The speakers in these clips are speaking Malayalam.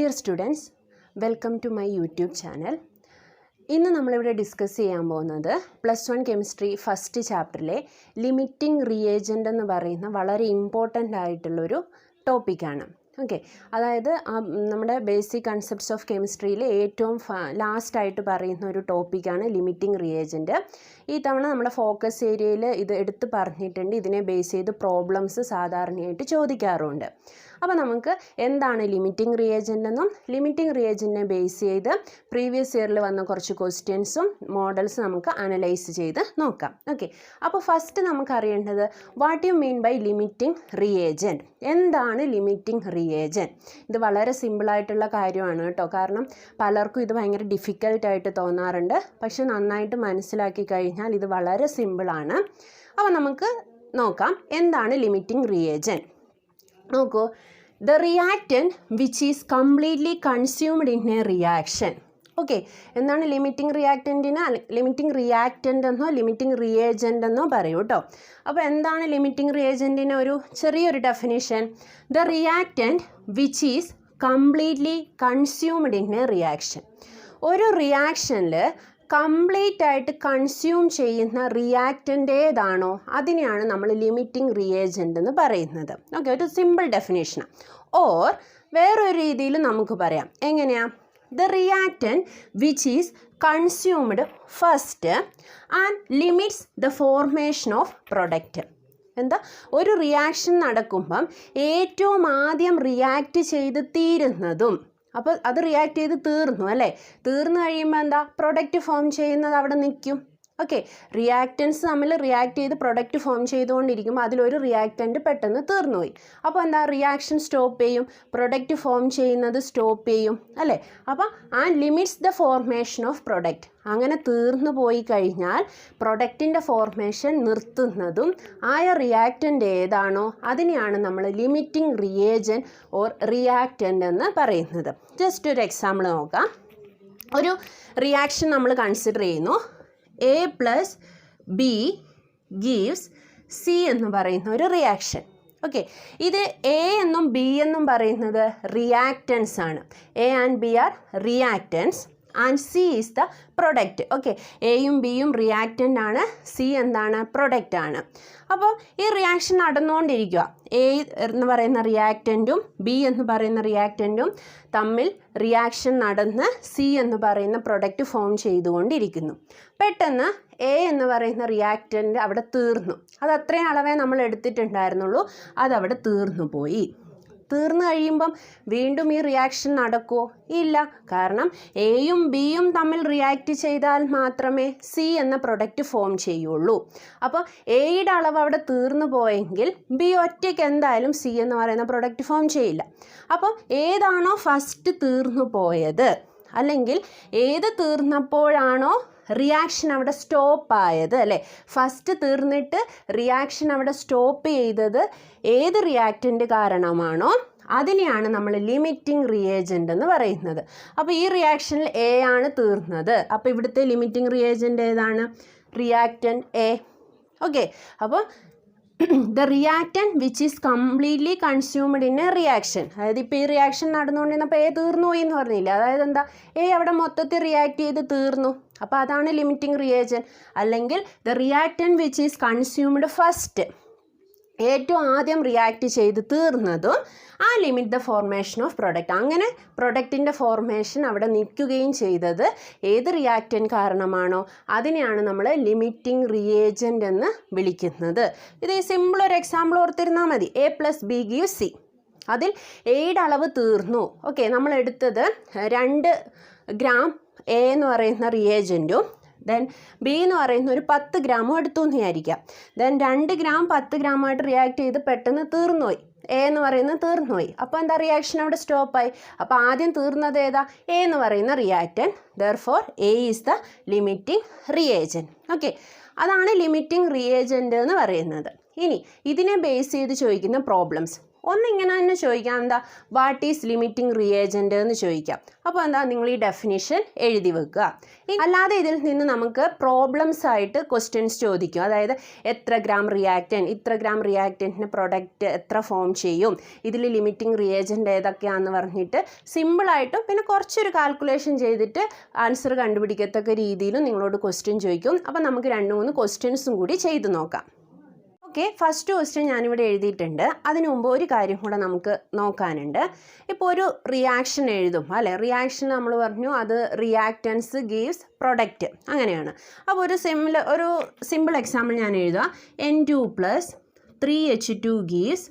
Dear students, welcome to my YouTube channel. ഇന്ന് നമ്മളിവിടെ ഡിസ്കസ് ചെയ്യാൻ പോകുന്നത് +1 കെമിസ്ട്രി ഫസ്റ്റ് ചാപ്റ്ററിലെ ലിമിറ്റിംഗ് റിയേജൻ്റ് എന്ന് പറയുന്ന വളരെ ഇമ്പോർട്ടൻ്റ് ആയിട്ടുള്ളൊരു ടോപ്പിക്കാണ്. ഓക്കെ, അതായത് നമ്മുടെ ബേസിക് കൺസെപ്റ്റ്സ് ഓഫ് കെമിസ്ട്രിയിൽ ഏറ്റവും ലാസ്റ്റായിട്ട് പറയുന്ന ഒരു ടോപ്പിക്കാണ് ലിമിറ്റിംഗ് റിയേജൻ്റ്. ഈ തവണ നമ്മുടെ ഫോക്കസ് ഏരിയയിൽ ഇത് എടുത്ത് പറഞ്ഞിട്ടുണ്ട്. ഇതിനെ ബേസ് ചെയ്ത് പ്രോബ്ലംസ് സാധാരണയായിട്ട് ചോദിക്കാറുണ്ട്. അപ്പോൾ നമുക്ക് എന്താണ് ലിമിറ്റിംഗ് റിയേജൻ്റ് എന്നും ലിമിറ്റിംഗ് റിയേജൻറ്റിനെ ബേസ് ചെയ്ത് പ്രീവിയസ് ഇയറിൽ വന്ന കുറച്ച് ക്വസ്റ്റ്യൻസും മോഡൽസ് നമുക്ക് അനലൈസ് ചെയ്ത് നോക്കാം. ഓക്കെ, അപ്പോൾ ഫസ്റ്റ് നമുക്ക് അറിയേണ്ടത് what you mean by limiting reagent. എന്താണ് ലിമിറ്റിംഗ് റിയേജൻറ്റ്? ഇത് വളരെ സിമ്പിളായിട്ടുള്ള കാര്യമാണ് കേട്ടോ. കാരണം പലർക്കും ഇത് ഭയങ്കര ഡിഫിക്കൽട്ടായിട്ട് തോന്നാറുണ്ട്. പക്ഷെ നന്നായിട്ട് മനസ്സിലാക്കി കഴിഞ്ഞാൽ ഇത് വളരെ സിമ്പിളാണ്. അപ്പോൾ നമുക്ക് നോക്കാം എന്താണ് ലിമിറ്റിംഗ് റിയേജൻറ്റ്. നോക്കൂ, the reactant which is completely consumed in A reaction. Okay, എന്താണ് ലിമിറ്റിംഗ് റിയാക്റ്റൻറ്റിന് ലിമിറ്റിംഗ് റിയാക്റ്റൻ്റ് എന്നോ ലിമിറ്റിംഗ് റിയേജൻ്റ് എന്നോ പറയൂ കേട്ടോ. അപ്പോൾ എന്താണ് ലിമിറ്റിംഗ് റിയേജൻറ്റിന് ഒരു ചെറിയൊരു definition? The reactant which is completely consumed in A reaction. ഒരു റിയാക്ഷനിൽ കംപ്ലീറ്റ് ആയിട്ട് കൺസ്യൂം ചെയ്യുന്ന റിയാക്റ്റൻ്റ് ഏതാണോ അതിനെയാണ് നമ്മൾ ലിമിറ്റിംഗ് റിയേജൻ്റ് എന്ന് പറയുന്നത്. ഓക്കെ, ഒരു സിമ്പിൾ ഡെഫിനേഷനാണ്. ഓർ വേറൊരു രീതിയിൽ നമുക്ക് പറയാം. എങ്ങനെയാണ്? The reactant which is consumed first and limits the formation of product. എന്താ, ഒരു റിയാക്ഷൻ നടക്കുമ്പം ഏറ്റവും ആദ്യം റിയാക്റ്റ് ചെയ്ത് തീരുന്നതും, അപ്പോൾ അത് റിയാക്ട് ചെയ്ത് തീർന്നു അല്ലേ, തീർന്നു കഴിയുമ്പോൾ എന്താ, പ്രൊഡക്റ്റ് ഫോം ചെയ്യുന്നത് അവിടെ നിൽക്കും. ഓക്കെ, റിയാക്റ്റൻസ് തമ്മിൽ റിയാക്ട് ചെയ്ത് പ്രൊഡക്റ്റ് ഫോം ചെയ്തുകൊണ്ടിരിക്കുമ്പോൾ അതിലൊരു റിയാക്റ്റൻറ്റ് പെട്ടെന്ന് തീർന്നുപോയി. അപ്പോൾ എന്താ, റിയാക്ഷൻ സ്റ്റോപ്പ് ചെയ്യും, പ്രൊഡക്റ്റ് ഫോം ചെയ്യുന്നത് സ്റ്റോപ്പ് ചെയ്യും അല്ലേ. അപ്പോൾ and limits the formation of product. അങ്ങനെ തീർന്നു പോയി കഴിഞ്ഞാൽ പ്രൊഡക്റ്റിൻ്റെ ഫോർമേഷൻ നിർത്തുന്നതും ആയ റിയാക്റ്റൻ്റ് ഏതാണോ അതിനെയാണ് നമ്മൾ ലിമിറ്റിംഗ് റിയേജൻറ്റ് ഓർ റിയാക്റ്റൻ്റ് എന്ന് പറയുന്നത്. ജസ്റ്റ് ഒരു എക്സാമ്പിൾ നോക്കാം. ഒരു റിയാക്ഷൻ നമ്മൾ കൺസിഡർ ചെയ്യുന്നു. A + B gives C എന്ന് പറയുന്ന ഒരു റിയാക്ഷൻ. ഓക്കെ, ഇത് എ എന്നും ബി എന്നും പറയുന്നത് റിയാക്റ്റൻസ് ആണ്. A and B are reactants and C is the product. Okay, എയും ബിയും റിയാക്റ്റൻ്റ് ആണ്, സി എന്താണ്, പ്രൊഡക്റ്റ് ആണ്. അപ്പോൾ ഈ റിയാക്ഷൻ നടന്നുകൊണ്ടിരിക്കുക. എ എന്ന് പറയുന്ന റിയാക്റ്റൻറ്റും ബി എന്ന് പറയുന്ന റിയാക്റ്റൻറ്റും തമ്മിൽ റിയാക്ഷൻ നടന്ന് സി എന്ന് പറയുന്ന പ്രൊഡക്റ്റ് ഫോം ചെയ്തുകൊണ്ടിരിക്കുന്നു. പെട്ടെന്ന് എ എന്ന് പറയുന്ന റിയാക്റ്റൻ്റ് അവിടെ തീർന്നു. അത് അത്രയും അളവേ നമ്മൾ എടുത്തിട്ടുണ്ടായിരുന്നുള്ളൂ, അതവിടെ തീർന്നു പോയി. തീർന്നു കഴിയുമ്പം വീണ്ടും ഈ റിയാക്ഷൻ നടക്കുമോ? ഇല്ല. കാരണം എയും ബിയും തമ്മിൽ റിയാക്റ്റ് ചെയ്താൽ മാത്രമേ സി എന്ന പ്രൊഡക്റ്റ് ഫോം ചെയ്യുള്ളൂ. അപ്പോൾ എയുടെ അളവ് അവിടെ തീർന്നു പോയെങ്കിൽ ബി ഒറ്റയ്ക്ക് എന്തായാലും സി എന്ന് പറയുന്ന പ്രൊഡക്റ്റ് ഫോം ചെയ്യില്ല. അപ്പോൾ ഏതാണോ ഫസ്റ്റ് തീർന്നു പോയത്, അല്ലെങ്കിൽ ഏത് തീർന്നപ്പോഴാണോ റിയാക്ഷൻ അവിടെ സ്റ്റോപ്പ് ആയത് അല്ലേ, ഫസ്റ്റ് തീർന്നിട്ട് റിയാക്ഷൻ അവിടെ സ്റ്റോപ്പ് ചെയ്തത് ഏത് റിയാക്റ്റൻ്റ് കാരണമാണോ അതിനെയാണ് നമ്മൾ ലിമിറ്റിംഗ് റിയേജൻ്റ് എന്ന് പറയുന്നത്. അപ്പോൾ ഈ റിയാക്ഷനിൽ എ ആണ് തീർന്നത്. അപ്പോൾ ഇവിടുത്തെ ലിമിറ്റിംഗ് റിയേജൻ്റ് ഏതാണ്? Reactant A. ഓക്കെ, അപ്പോൾ the reactant which is completely consumed in A reaction. അതായത് ഇപ്പോൾ ഈ റിയാക്ഷൻ നടന്നുകൊണ്ടിരുന്നപ്പോൾ എ തീർന്നു പോയി എന്ന് പറഞ്ഞില്ല. അതായത് എന്താ, എ അവിടെ മൊത്തത്തിൽ റിയാക്ട് ചെയ്ത് തീർന്നു. അപ്പോൾ അതാണ് ലിമിറ്റിംഗ് റിയേജൻറ്റ്. അല്ലെങ്കിൽ the reactant which is consumed first, ഏറ്റവും ആദ്യം റിയാക്ട് ചെയ്ത് തീർന്നതും ആ limit the formation of product. അങ്ങനെ പ്രൊഡക്റ്റിൻ്റെ ഫോർമേഷൻ അവിടെ നിൽക്കുകയും ചെയ്തത് ഏത് റിയാക്റ്റൻ്റ് കാരണമാണോ അതിനെയാണ് നമ്മൾ ലിമിറ്റിംഗ് റിയേജൻ്റ് എന്ന് വിളിക്കുന്നത്. ഇത് സിമ്പിൾ ഒരു എക്സാമ്പിൾ ഓർത്തിരുന്നാൽ മതി. A + B gives C. അതിൽ എയുടെ അളവ് തീർന്നു. ഓക്കെ, നമ്മൾ എടുത്തത് 2 ഗ്രാം എ എന്ന് പറയുന്ന റിയേജൻറ്റും ദെൻ ബി എന്ന് പറയുന്ന ഒരു 10 ഗ്രാമും എടുത്തു എന്ന് വിചാരിക്കാം. ദെൻ 2 ഗ്രാം 10 ഗ്രാമായിട്ട് റിയാക്ട് ചെയ്ത് പെട്ടെന്ന് തീർന്നുപോയി. എ എന്ന് പറയുന്നത് തീർന്നുപോയി. അപ്പോൾ എന്താ, റിയാക്ഷൻ അവിടെ സ്റ്റോപ്പായി. അപ്പോൾ ആദ്യം തീർന്നത് ഏതാ? എ എന്ന് പറയുന്ന reactant. Therefore A is the limiting reagent. Okay, അതാണ് ലിമിറ്റിംഗ് റിയേജൻറ്റ് എന്ന് പറയുന്നത്. ഇനി ഇതിനെ ബേസ് ചെയ്ത് ചോദിക്കുന്ന പ്രോബ്ലംസ് ഒന്നിങ്ങനെ തന്നെ ചോദിക്കാം, എന്താ വാട്ട് ഈസ് ലിമിറ്റിംഗ് റിയേജൻ്റ് എന്ന് ചോദിക്കാം. അപ്പോൾ എന്താ നിങ്ങൾ ഈ ഡെഫിനിഷൻ എഴുതി വെക്കുക. അല്ലാതെ ഇതിൽ നിന്ന് നമുക്ക് പ്രോബ്ലംസ് ആയിട്ട് ക്വസ്റ്റ്യൻസ് ചോദിക്കും. അതായത് എത്ര ഗ്രാം റിയാക്റ്റൻറ്റ്, ഇത്ര ഗ്രാം റിയാക്റ്റൻറ്റിന് പ്രൊഡക്റ്റ് എത്ര ഫോം ചെയ്യും, ഇതിൽ ലിമിറ്റിംഗ് റിയേജൻ്റ് ഏതൊക്കെയാണെന്ന് പറഞ്ഞിട്ട് സിമ്പിളായിട്ടും പിന്നെ കുറച്ചൊരു കാൽക്കുലേഷൻ ചെയ്തിട്ട് ആൻസർ കണ്ടുപിടിക്കത്തക്ക രീതിയിലും നിങ്ങളോട് ക്വസ്റ്റ്യൻ ചോദിക്കും. അപ്പോൾ നമുക്ക് 2-3 ക്വസ്റ്റ്യൻസും കൂടി ചെയ്ത് നോക്കാം. ഓക്കെ, ഫസ്റ്റ് ക്വസ്റ്റ്യൻ ഞാനിവിടെ എഴുതിയിട്ടുണ്ട്. അതിനു മുമ്പ് ഒരു കാര്യം കൂടെ നമുക്ക് നോക്കാനുണ്ട്. ഇപ്പോൾ ഒരു റിയാക്ഷൻ എഴുതും അല്ലേ, റിയാക്ഷൻ നമ്മൾ പറഞ്ഞു അത് റിയാക്റ്റൻസ് ഗീവ്സ് പ്രൊഡക്റ്റ് അങ്ങനെയാണ്. അപ്പോൾ ഒരു സിമ്പിൾ എക്സാമ്പിൾ ഞാൻ എഴുതുക. N2 + 3H2 gives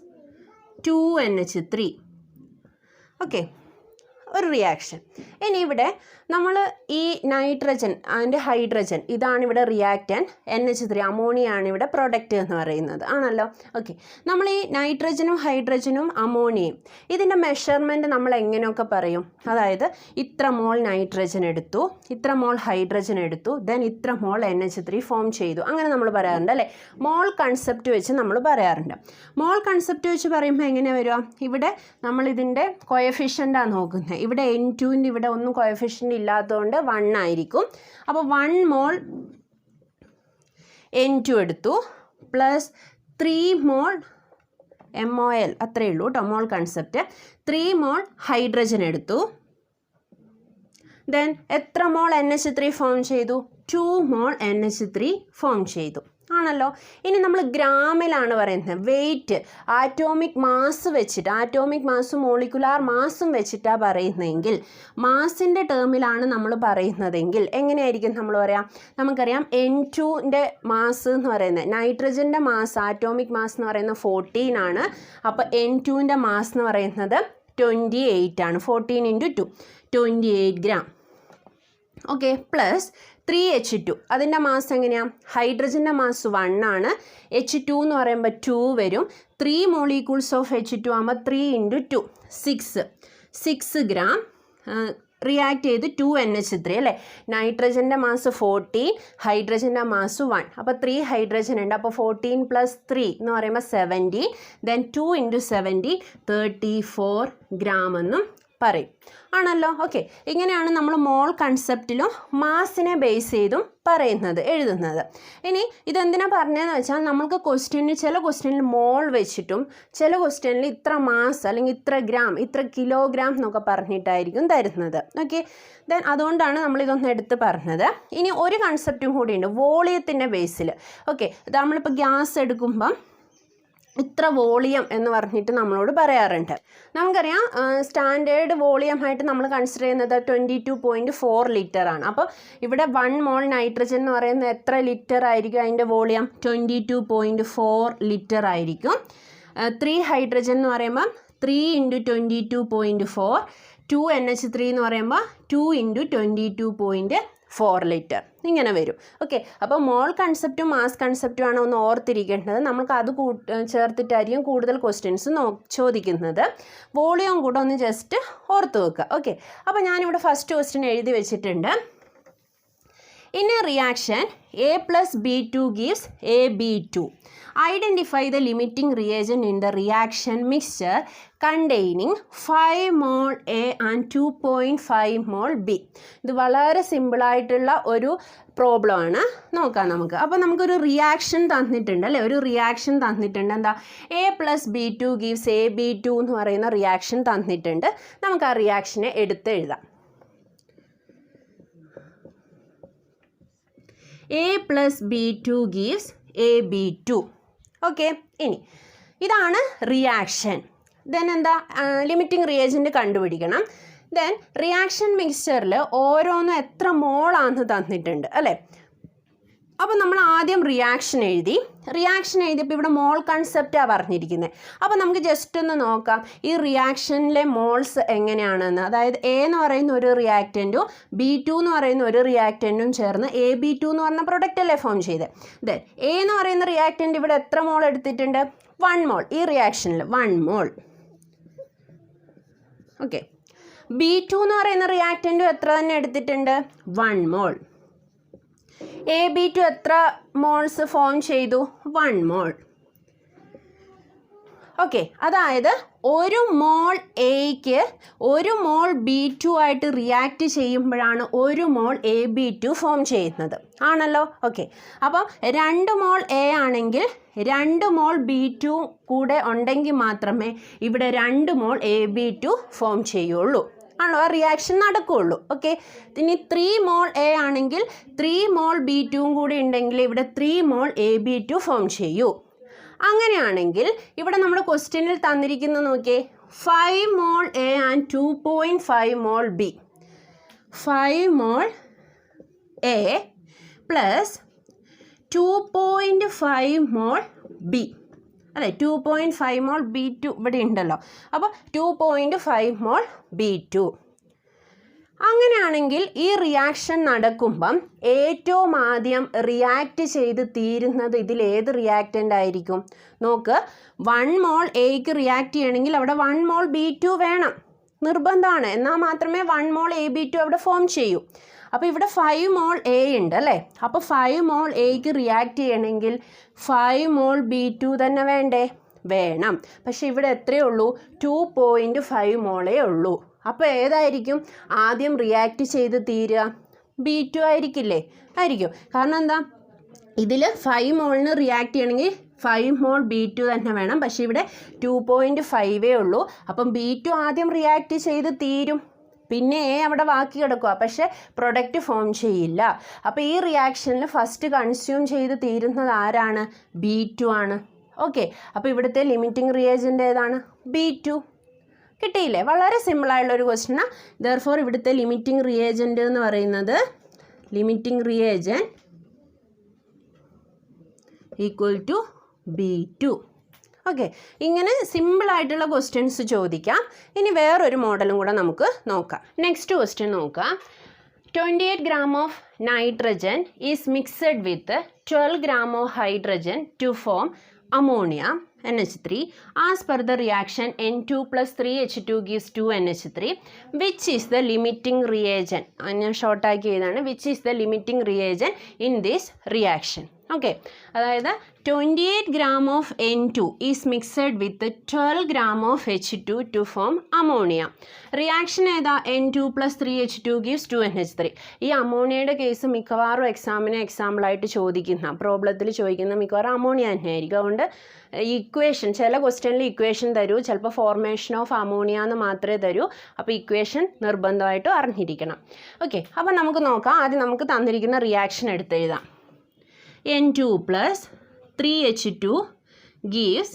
2NH3. Okay, ഒരു റിയാക്ഷൻ. ഇനി ഇവിടെ നമ്മൾ ഈ നൈട്രജൻ അതിൻ്റെ ഹൈഡ്രജൻ ഇതാണ് ഇവിടെ റിയാക്റ്റൻറ്റ്, NH3 അമോണിയാണ് ഇവിടെ പ്രൊഡക്റ്റ് എന്ന് പറയുന്നത് ആണല്ലോ. ഓക്കെ, നമ്മൾ ഈ നൈട്രജനും ഹൈഡ്രജനും അമോണിയയും ഇതിൻ്റെ മെഷർമെൻറ്റ് നമ്മൾ എങ്ങനെയൊക്കെ പറയും? അതായത് ഇത്ര മോൾ നൈട്രജൻ എടുത്തു, ഇത്ര മോൾ ഹൈഡ്രജൻ എടുത്തു, ദെൻ ഇത്ര മോൾ NH3 ഫോം ചെയ്തു, അങ്ങനെ നമ്മൾ പറയാറുണ്ട് അല്ലേ. മോൾ കൺസെപ്റ്റ് വെച്ച് നമ്മൾ പറയാറുണ്ട്. മോൾ കൺസെപ്റ്റ് വെച്ച് പറയുമ്പോൾ എങ്ങനെയാണ് വരിക? ഇവിടെ നമ്മളിതിൻ്റെ കോയഫിഷ്യൻ്റാണ് നോക്കുന്നത്. ഇവിടെ N2ൻ്റെ ഇവിടെ ഒന്നും കോയഫിഷ്യൻ്റ് ഇല്ലാത്തതുകൊണ്ട് 1 ആയിരിക്കും. അപ്പോൾ 1 മോൾ N2 എടുത്തു പ്ലസ് 3 മോൾ MOL, അത്രയേ ഉള്ളൂ കേട്ടോ മോൾ കൺസെപ്റ്റ്. 3 മോൾ ഹൈഡ്രജൻ എടുത്തു, ദെൻ എത്ര മോൾ NH3 ഫോം ചെയ്തു? 2 മോൾ NH3 ഫോം ചെയ്തു ആണല്ലോ. ഇനി നമ്മൾ ഗ്രാമിലാണ് പറയുന്നത്. വെയിറ്റ് ആറ്റോമിക് മാസ് വെച്ചിട്ട്, ആറ്റോമിക് മാസും മോളിക്കുലാർ മാസും വെച്ചിട്ടാണ് പറയുന്നതെങ്കിൽ, മാസിൻ്റെ ടേമിലാണ് നമ്മൾ പറയുന്നതെങ്കിൽ എങ്ങനെയായിരിക്കും നമ്മൾ പറയാം? നമുക്കറിയാം N2ൻ്റെ മാസ് എന്ന് പറയുന്നത്, നൈട്രജൻ്റെ മാസ് ആറ്റോമിക് മാസ് എന്ന് പറയുന്നത് 14 ആണ്. അപ്പോൾ N2ൻ്റെ മാസ് എന്ന് പറയുന്നത് 28 ആണ്. 14 × 2 28 ഗ്രാം. ഓക്കെ, പ്ലസ് 3H2 അതിൻ്റെ മാസ് എങ്ങനെയാണ്? ഹൈഡ്രജൻ്റെ മാസ് 1 ആണ്. H2 എന്ന് പറയുമ്പോൾ 2 വരും. 3 മോളിക്യൂൾസ് ഓഫ് H2 ആകുമ്പോൾ 3 × 2 6 ഗ്രാം റിയാക്ട് ചെയ്ത് 2NH3 അല്ലേ. നൈട്രജൻ്റെ മാസ് 14, ഹൈഡ്രജൻ്റെ മാസ് 1. അപ്പോൾ 3 ഹൈഡ്രജൻ ഉണ്ട്. അപ്പോൾ 14 + 3 എന്ന് പറയുമ്പോൾ 17, ദെൻ 2 × 17 34 ഗ്രാം എന്നും പറയും ആണല്ലോ. ഓക്കെ, ഇങ്ങനെയാണ് നമ്മൾ മോൾ കൺസെപ്റ്റിലും മാസിനെ ബേസ് ചെയ്തും പറയുന്നത് എഴുതുന്നത്. ഇനി ഇതെന്തിനാണ് പറഞ്ഞതെന്ന് വെച്ചാൽ നമുക്ക് ചില ക്വസ്റ്റ്യനിൽ മോൾ വെച്ചിട്ടും ചില ക്വസ്റ്റ്യനിൽ ഇത്ര മാസ് അല്ലെങ്കിൽ ഇത്ര ഗ്രാം ഇത്ര കിലോഗ്രാം എന്നൊക്കെ പറഞ്ഞിട്ടായിരിക്കും തരുന്നത്. ഓക്കെ, ദെൻ അതുകൊണ്ടാണ് നമ്മളിതൊന്ന് എടുത്ത് പറഞ്ഞത്. ഇനി ഒരു കൺസെപ്റ്റും കൂടിയുണ്ട് വോളിയത്തിൻ്റെ ബേസിൽ. ഓക്കെ, നമ്മളിപ്പോൾ ഗ്യാസ് എടുക്കുമ്പം ഇത്ര വോളിയം എന്ന് പറഞ്ഞിട്ട് നമ്മളോട് പറയാറുണ്ട്. നമുക്കറിയാം സ്റ്റാൻഡേർഡ് വോളിയം ആയിട്ട് നമ്മൾ കൺസിഡർ ചെയ്യുന്നത് 22.4 ലിറ്റർ ആണ്. അപ്പോൾ ഇവിടെ 1 മോൾ നൈട്രജൻ എന്ന് പറയുന്നത് എത്ര ലിറ്റർ ആയിരിക്കും? അതിൻ്റെ വോളിയം 22.4 ലിറ്റർ ആയിരിക്കും. 3 ഹൈഡ്രജൻ എന്ന് പറയുമ്പോൾ 3 × 22.4, 2NH3 എന്ന് പറയുമ്പോൾ 2 × 22.4 ലിറ്റർ ഇങ്ങനെ വരും. ഓക്കെ, അപ്പോൾ മോൾ കൺസെപ്റ്റും മാസ് കൺസെപ്റ്റുമാണ് ഒന്ന് ഓർത്തിരിക്കേണ്ടത്. നമുക്ക് അത് ചേർത്തിട്ടായിരിക്കും കൂടുതൽ ക്വസ്റ്റ്യൻസ് ചോദിക്കുന്നത്. വോളിയം കൂടെ ഒന്ന് ജസ്റ്റ് ഓർത്ത് വെക്കുക. ഓക്കെ, അപ്പോൾ ഞാനിവിടെ ഫസ്റ്റ് ക്വസ്റ്റ്യൻ എഴുതി വെച്ചിട്ടുണ്ട്. In a reaction, A + B2 gives AB2. Identify the limiting reagent in the reaction mixture containing 5 mol A and 2.5 mol B. ഇത് വളരെ സിമ്പിളായിട്ടുള്ള ഒരു പ്രോബ്ലം ആണ്. നോക്കാം നമുക്ക്. അപ്പോൾ നമുക്കൊരു റിയാക്ഷൻ തന്നിട്ടുണ്ട് അല്ലേ, ഒരു റിയാക്ഷൻ തന്നിട്ടുണ്ട്. എന്താ? A + B2 gives AB2 എന്ന് പറയുന്ന റിയാക്ഷൻ തന്നിട്ടുണ്ട്. നമുക്ക് ആ റിയാക്ഷനെ എടുത്ത് എഴുതാം. A + B2 gives AB2. Okay, ഇനി ഇതാണ് റിയാക്ഷൻ. ദെൻ എന്താ? ലിമിറ്റിംഗ് റിയേജൻറ്റ് കണ്ടുപിടിക്കണം. ദെൻ റിയാക്ഷൻ മിക്സ്ചറിൽ ഓരോന്നും എത്ര മോളാണെന്ന് തന്നിട്ടുണ്ട് അല്ലേ. അപ്പോൾ നമ്മൾ ആദ്യം റിയാക്ഷൻ എഴുതിയപ്പോൾ ഇവിടെ മോൾ കൺസെപ്റ്റാണ് പറഞ്ഞിരിക്കുന്നത്. അപ്പോൾ നമുക്ക് ജസ്റ്റ് ഒന്ന് നോക്കാം ഈ റിയാക്ഷനിലെ മോൾസ് എങ്ങനെയാണെന്ന്. അതായത് A എന്ന് പറയുന്ന ഒരു റിയാക്റ്റൻറ്റും B2 എന്ന് പറയുന്ന ഒരു റിയാക്റ്റൻറ്റും ചേർന്ന് AB2 എന്ന് പറഞ്ഞ പ്രൊഡക്റ്റ് അല്ലേ ഫോം ചെയ്തത്. ദെൻ A എന്ന് പറയുന്ന റിയാക്റ്റൻറ്റ് ഇവിടെ എത്ര മോൾ എടുത്തിട്ടുണ്ട്? 1 മോൾ. ഈ റിയാക്ഷനിൽ 1 മോൾ. ഓക്കെ, B2 എന്ന് പറയുന്ന റിയാക്റ്റൻറ്റും എത്ര തന്നെ എടുത്തിട്ടുണ്ട്? 1 മോൾ. AB2 എത്ര മോൾസ് ഫോം ചെയ്തു? 1 മോൾ. ഓക്കെ, അതായത് ഒരു മോൾ എയ്ക്ക് ഒരു മോൾ B2 ആയിട്ട് റിയാക്ട് ചെയ്യുമ്പോഴാണ് ഒരു മോൾ AB2 ഫോം ചെയ്യുന്നത് ആണല്ലോ. ഓക്കെ, അപ്പം 2 മോൾ എ ആണെങ്കിൽ 2 മോൾ B2 കൂടെ ഉണ്ടെങ്കിൽ മാത്രമേ ഇവിടെ 2 മോൾ AB2 ഫോം ചെയ്യുള്ളൂ ആണല്ലോ, ആ റിയാക്ഷൻ നടക്കുകയുള്ളൂ. ഓക്കെ, ഇനി 3 മോൾ എ ആണെങ്കിൽ 3 മോൾ B2 കൂടി ഉണ്ടെങ്കിൽ ഇവിടെ 3 മോൾ AB2 ഫോം ചെയ്യൂ. അങ്ങനെയാണെങ്കിൽ ഇവിടെ നമ്മുടെ ക്വസ്റ്റ്യനിൽ തന്നിരിക്കുന്നത് നോക്കിയേ, 5 mole A and 2.5 mole B. 5 mole A plus 2.5 mole B അല്ലേ, 2.5 മോൾ B2 ഇവിടെ ഉണ്ടല്ലോ. അപ്പോൾ 2.5 മോൾ B2. അങ്ങനെയാണെങ്കിൽ ഈ റിയാക്ഷൻ നടക്കുമ്പം ഏറ്റവും ആദ്യം റിയാക്ട് ചെയ്ത് തീരുന്നത് ഇതിൽ ഏത് റിയാക്റ്റൻ്റ് ആയിരിക്കും? നോക്ക്, 1 മോൾ എയ്ക്ക് റിയാക്ട് ചെയ്യണമെങ്കിൽ അവിടെ 1 മോൾ B2 വേണം, നിർബന്ധമാണ്. എന്നാൽ മാത്രമേ 1 മോൾ AB2 അവിടെ ഫോം ചെയ്യൂ. അപ്പോൾ ഇവിടെ 5 മോൾ എ ഉണ്ട് അല്ലേ, അപ്പോൾ 5 മോൾ എയ്ക്ക് റിയാക്ട് ചെയ്യണമെങ്കിൽ 5 മോൾ B2 തന്നെ വേണ്ടേ? വേണം. പക്ഷേ ഇവിടെ എത്രയേ ഉള്ളൂ? 2.5 മോളേ ഉള്ളൂ. അപ്പോൾ ഏതായിരിക്കും ആദ്യം റിയാക്ട് ചെയ്ത് തീരുക? B2 ആയിരിക്കില്ലേ? ആയിരിക്കും. കാരണം എന്താ, ഇതിൽ 5 മോളിന് റിയാക്ട് ചെയ്യണമെങ്കിൽ 5 മോൾ B2 തന്നെ വേണം. പക്ഷേ ഇവിടെ 2.5 ഉള്ളൂ. അപ്പം B2 ആദ്യം റിയാക്ട് ചെയ്ത് തീരും, പിന്നെ എ അവിടെ ബാക്കി കിടക്കുക, പക്ഷേ പ്രൊഡക്റ്റ് ഫോം ചെയ്യില്ല. അപ്പോൾ ഈ റിയാക്ഷനിൽ ഫസ്റ്റ് കൺസ്യൂം ചെയ്ത് തീരുന്നത് ആരാണ്? B2 ആണ്. ഓക്കെ, അപ്പോൾ ഇവിടുത്തെ ലിമിറ്റിംഗ് റിയേജൻ്റ് ഏതാണ്? B2. കിട്ടിയില്ലേ? വളരെ സിമ്പിളായിട്ടുള്ളൊരു ക്വസ്റ്റ്യനാണ്. ദെർഫോർ ഇവിടുത്തെ ലിമിറ്റിംഗ് റിയേജൻ്റ് എന്ന് പറയുന്നത് limiting reagent equal to B2. Okay, ഇങ്ങനെ സിമ്പിളായിട്ടുള്ള ക്വസ്റ്റ്യൻസ് ചോദിക്കാം. ഇനി വേറൊരു മോഡലും കൂടെ നമുക്ക് നോക്കാം. നെക്സ്റ്റ് ക്വസ്റ്റ്യൻ നോക്കാം. 28 gram of nitrogen is mixed with 12 gram of hydrogen to form ammonia NH3 as per the reaction N2 plus 3H2 gives 2NH3. Which is the limiting reagent? ഞാൻ ഷോർട്ടാക്കി ചെയ്താണ്. Which is the limiting reagent in this reaction? Okay, അതായത് 28 gram of N2 is mixed with 12 gram of H2 to form ammonia. Reaction ഏതാ? N2 plus 3H2 gives 2NH3. ഈ അമോണിയയുടെ കേസ് മിക്കവാറും എക്സാമിന് എക്സാമ്പിളായിട്ട് ചോദിക്കുന്ന പ്രോബ്ലത്തിൽ ചോദിക്കുന്ന മിക്കവാറും അമോണിയ തന്നെയായിരിക്കും. അതുകൊണ്ട് ഇക്വേഷൻ, ചില ക്വസ്റ്റ്യനിൽ ഇക്വേഷൻ തരൂ, ചിലപ്പോൾ ഫോർമേഷൻ ഓഫ് അമോണിയ എന്ന് മാത്രമേ തരൂ. അപ്പോൾ ഇക്വേഷൻ നിർബന്ധമായിട്ടും അറിഞ്ഞിരിക്കണം. ഓക്കെ, അപ്പോൾ നമുക്ക് നോക്കാം. ആദ്യം നമുക്ക് തന്നിരിക്കുന്ന reaction എടുത്തെഴുതാം. N2 plus 3H2 gives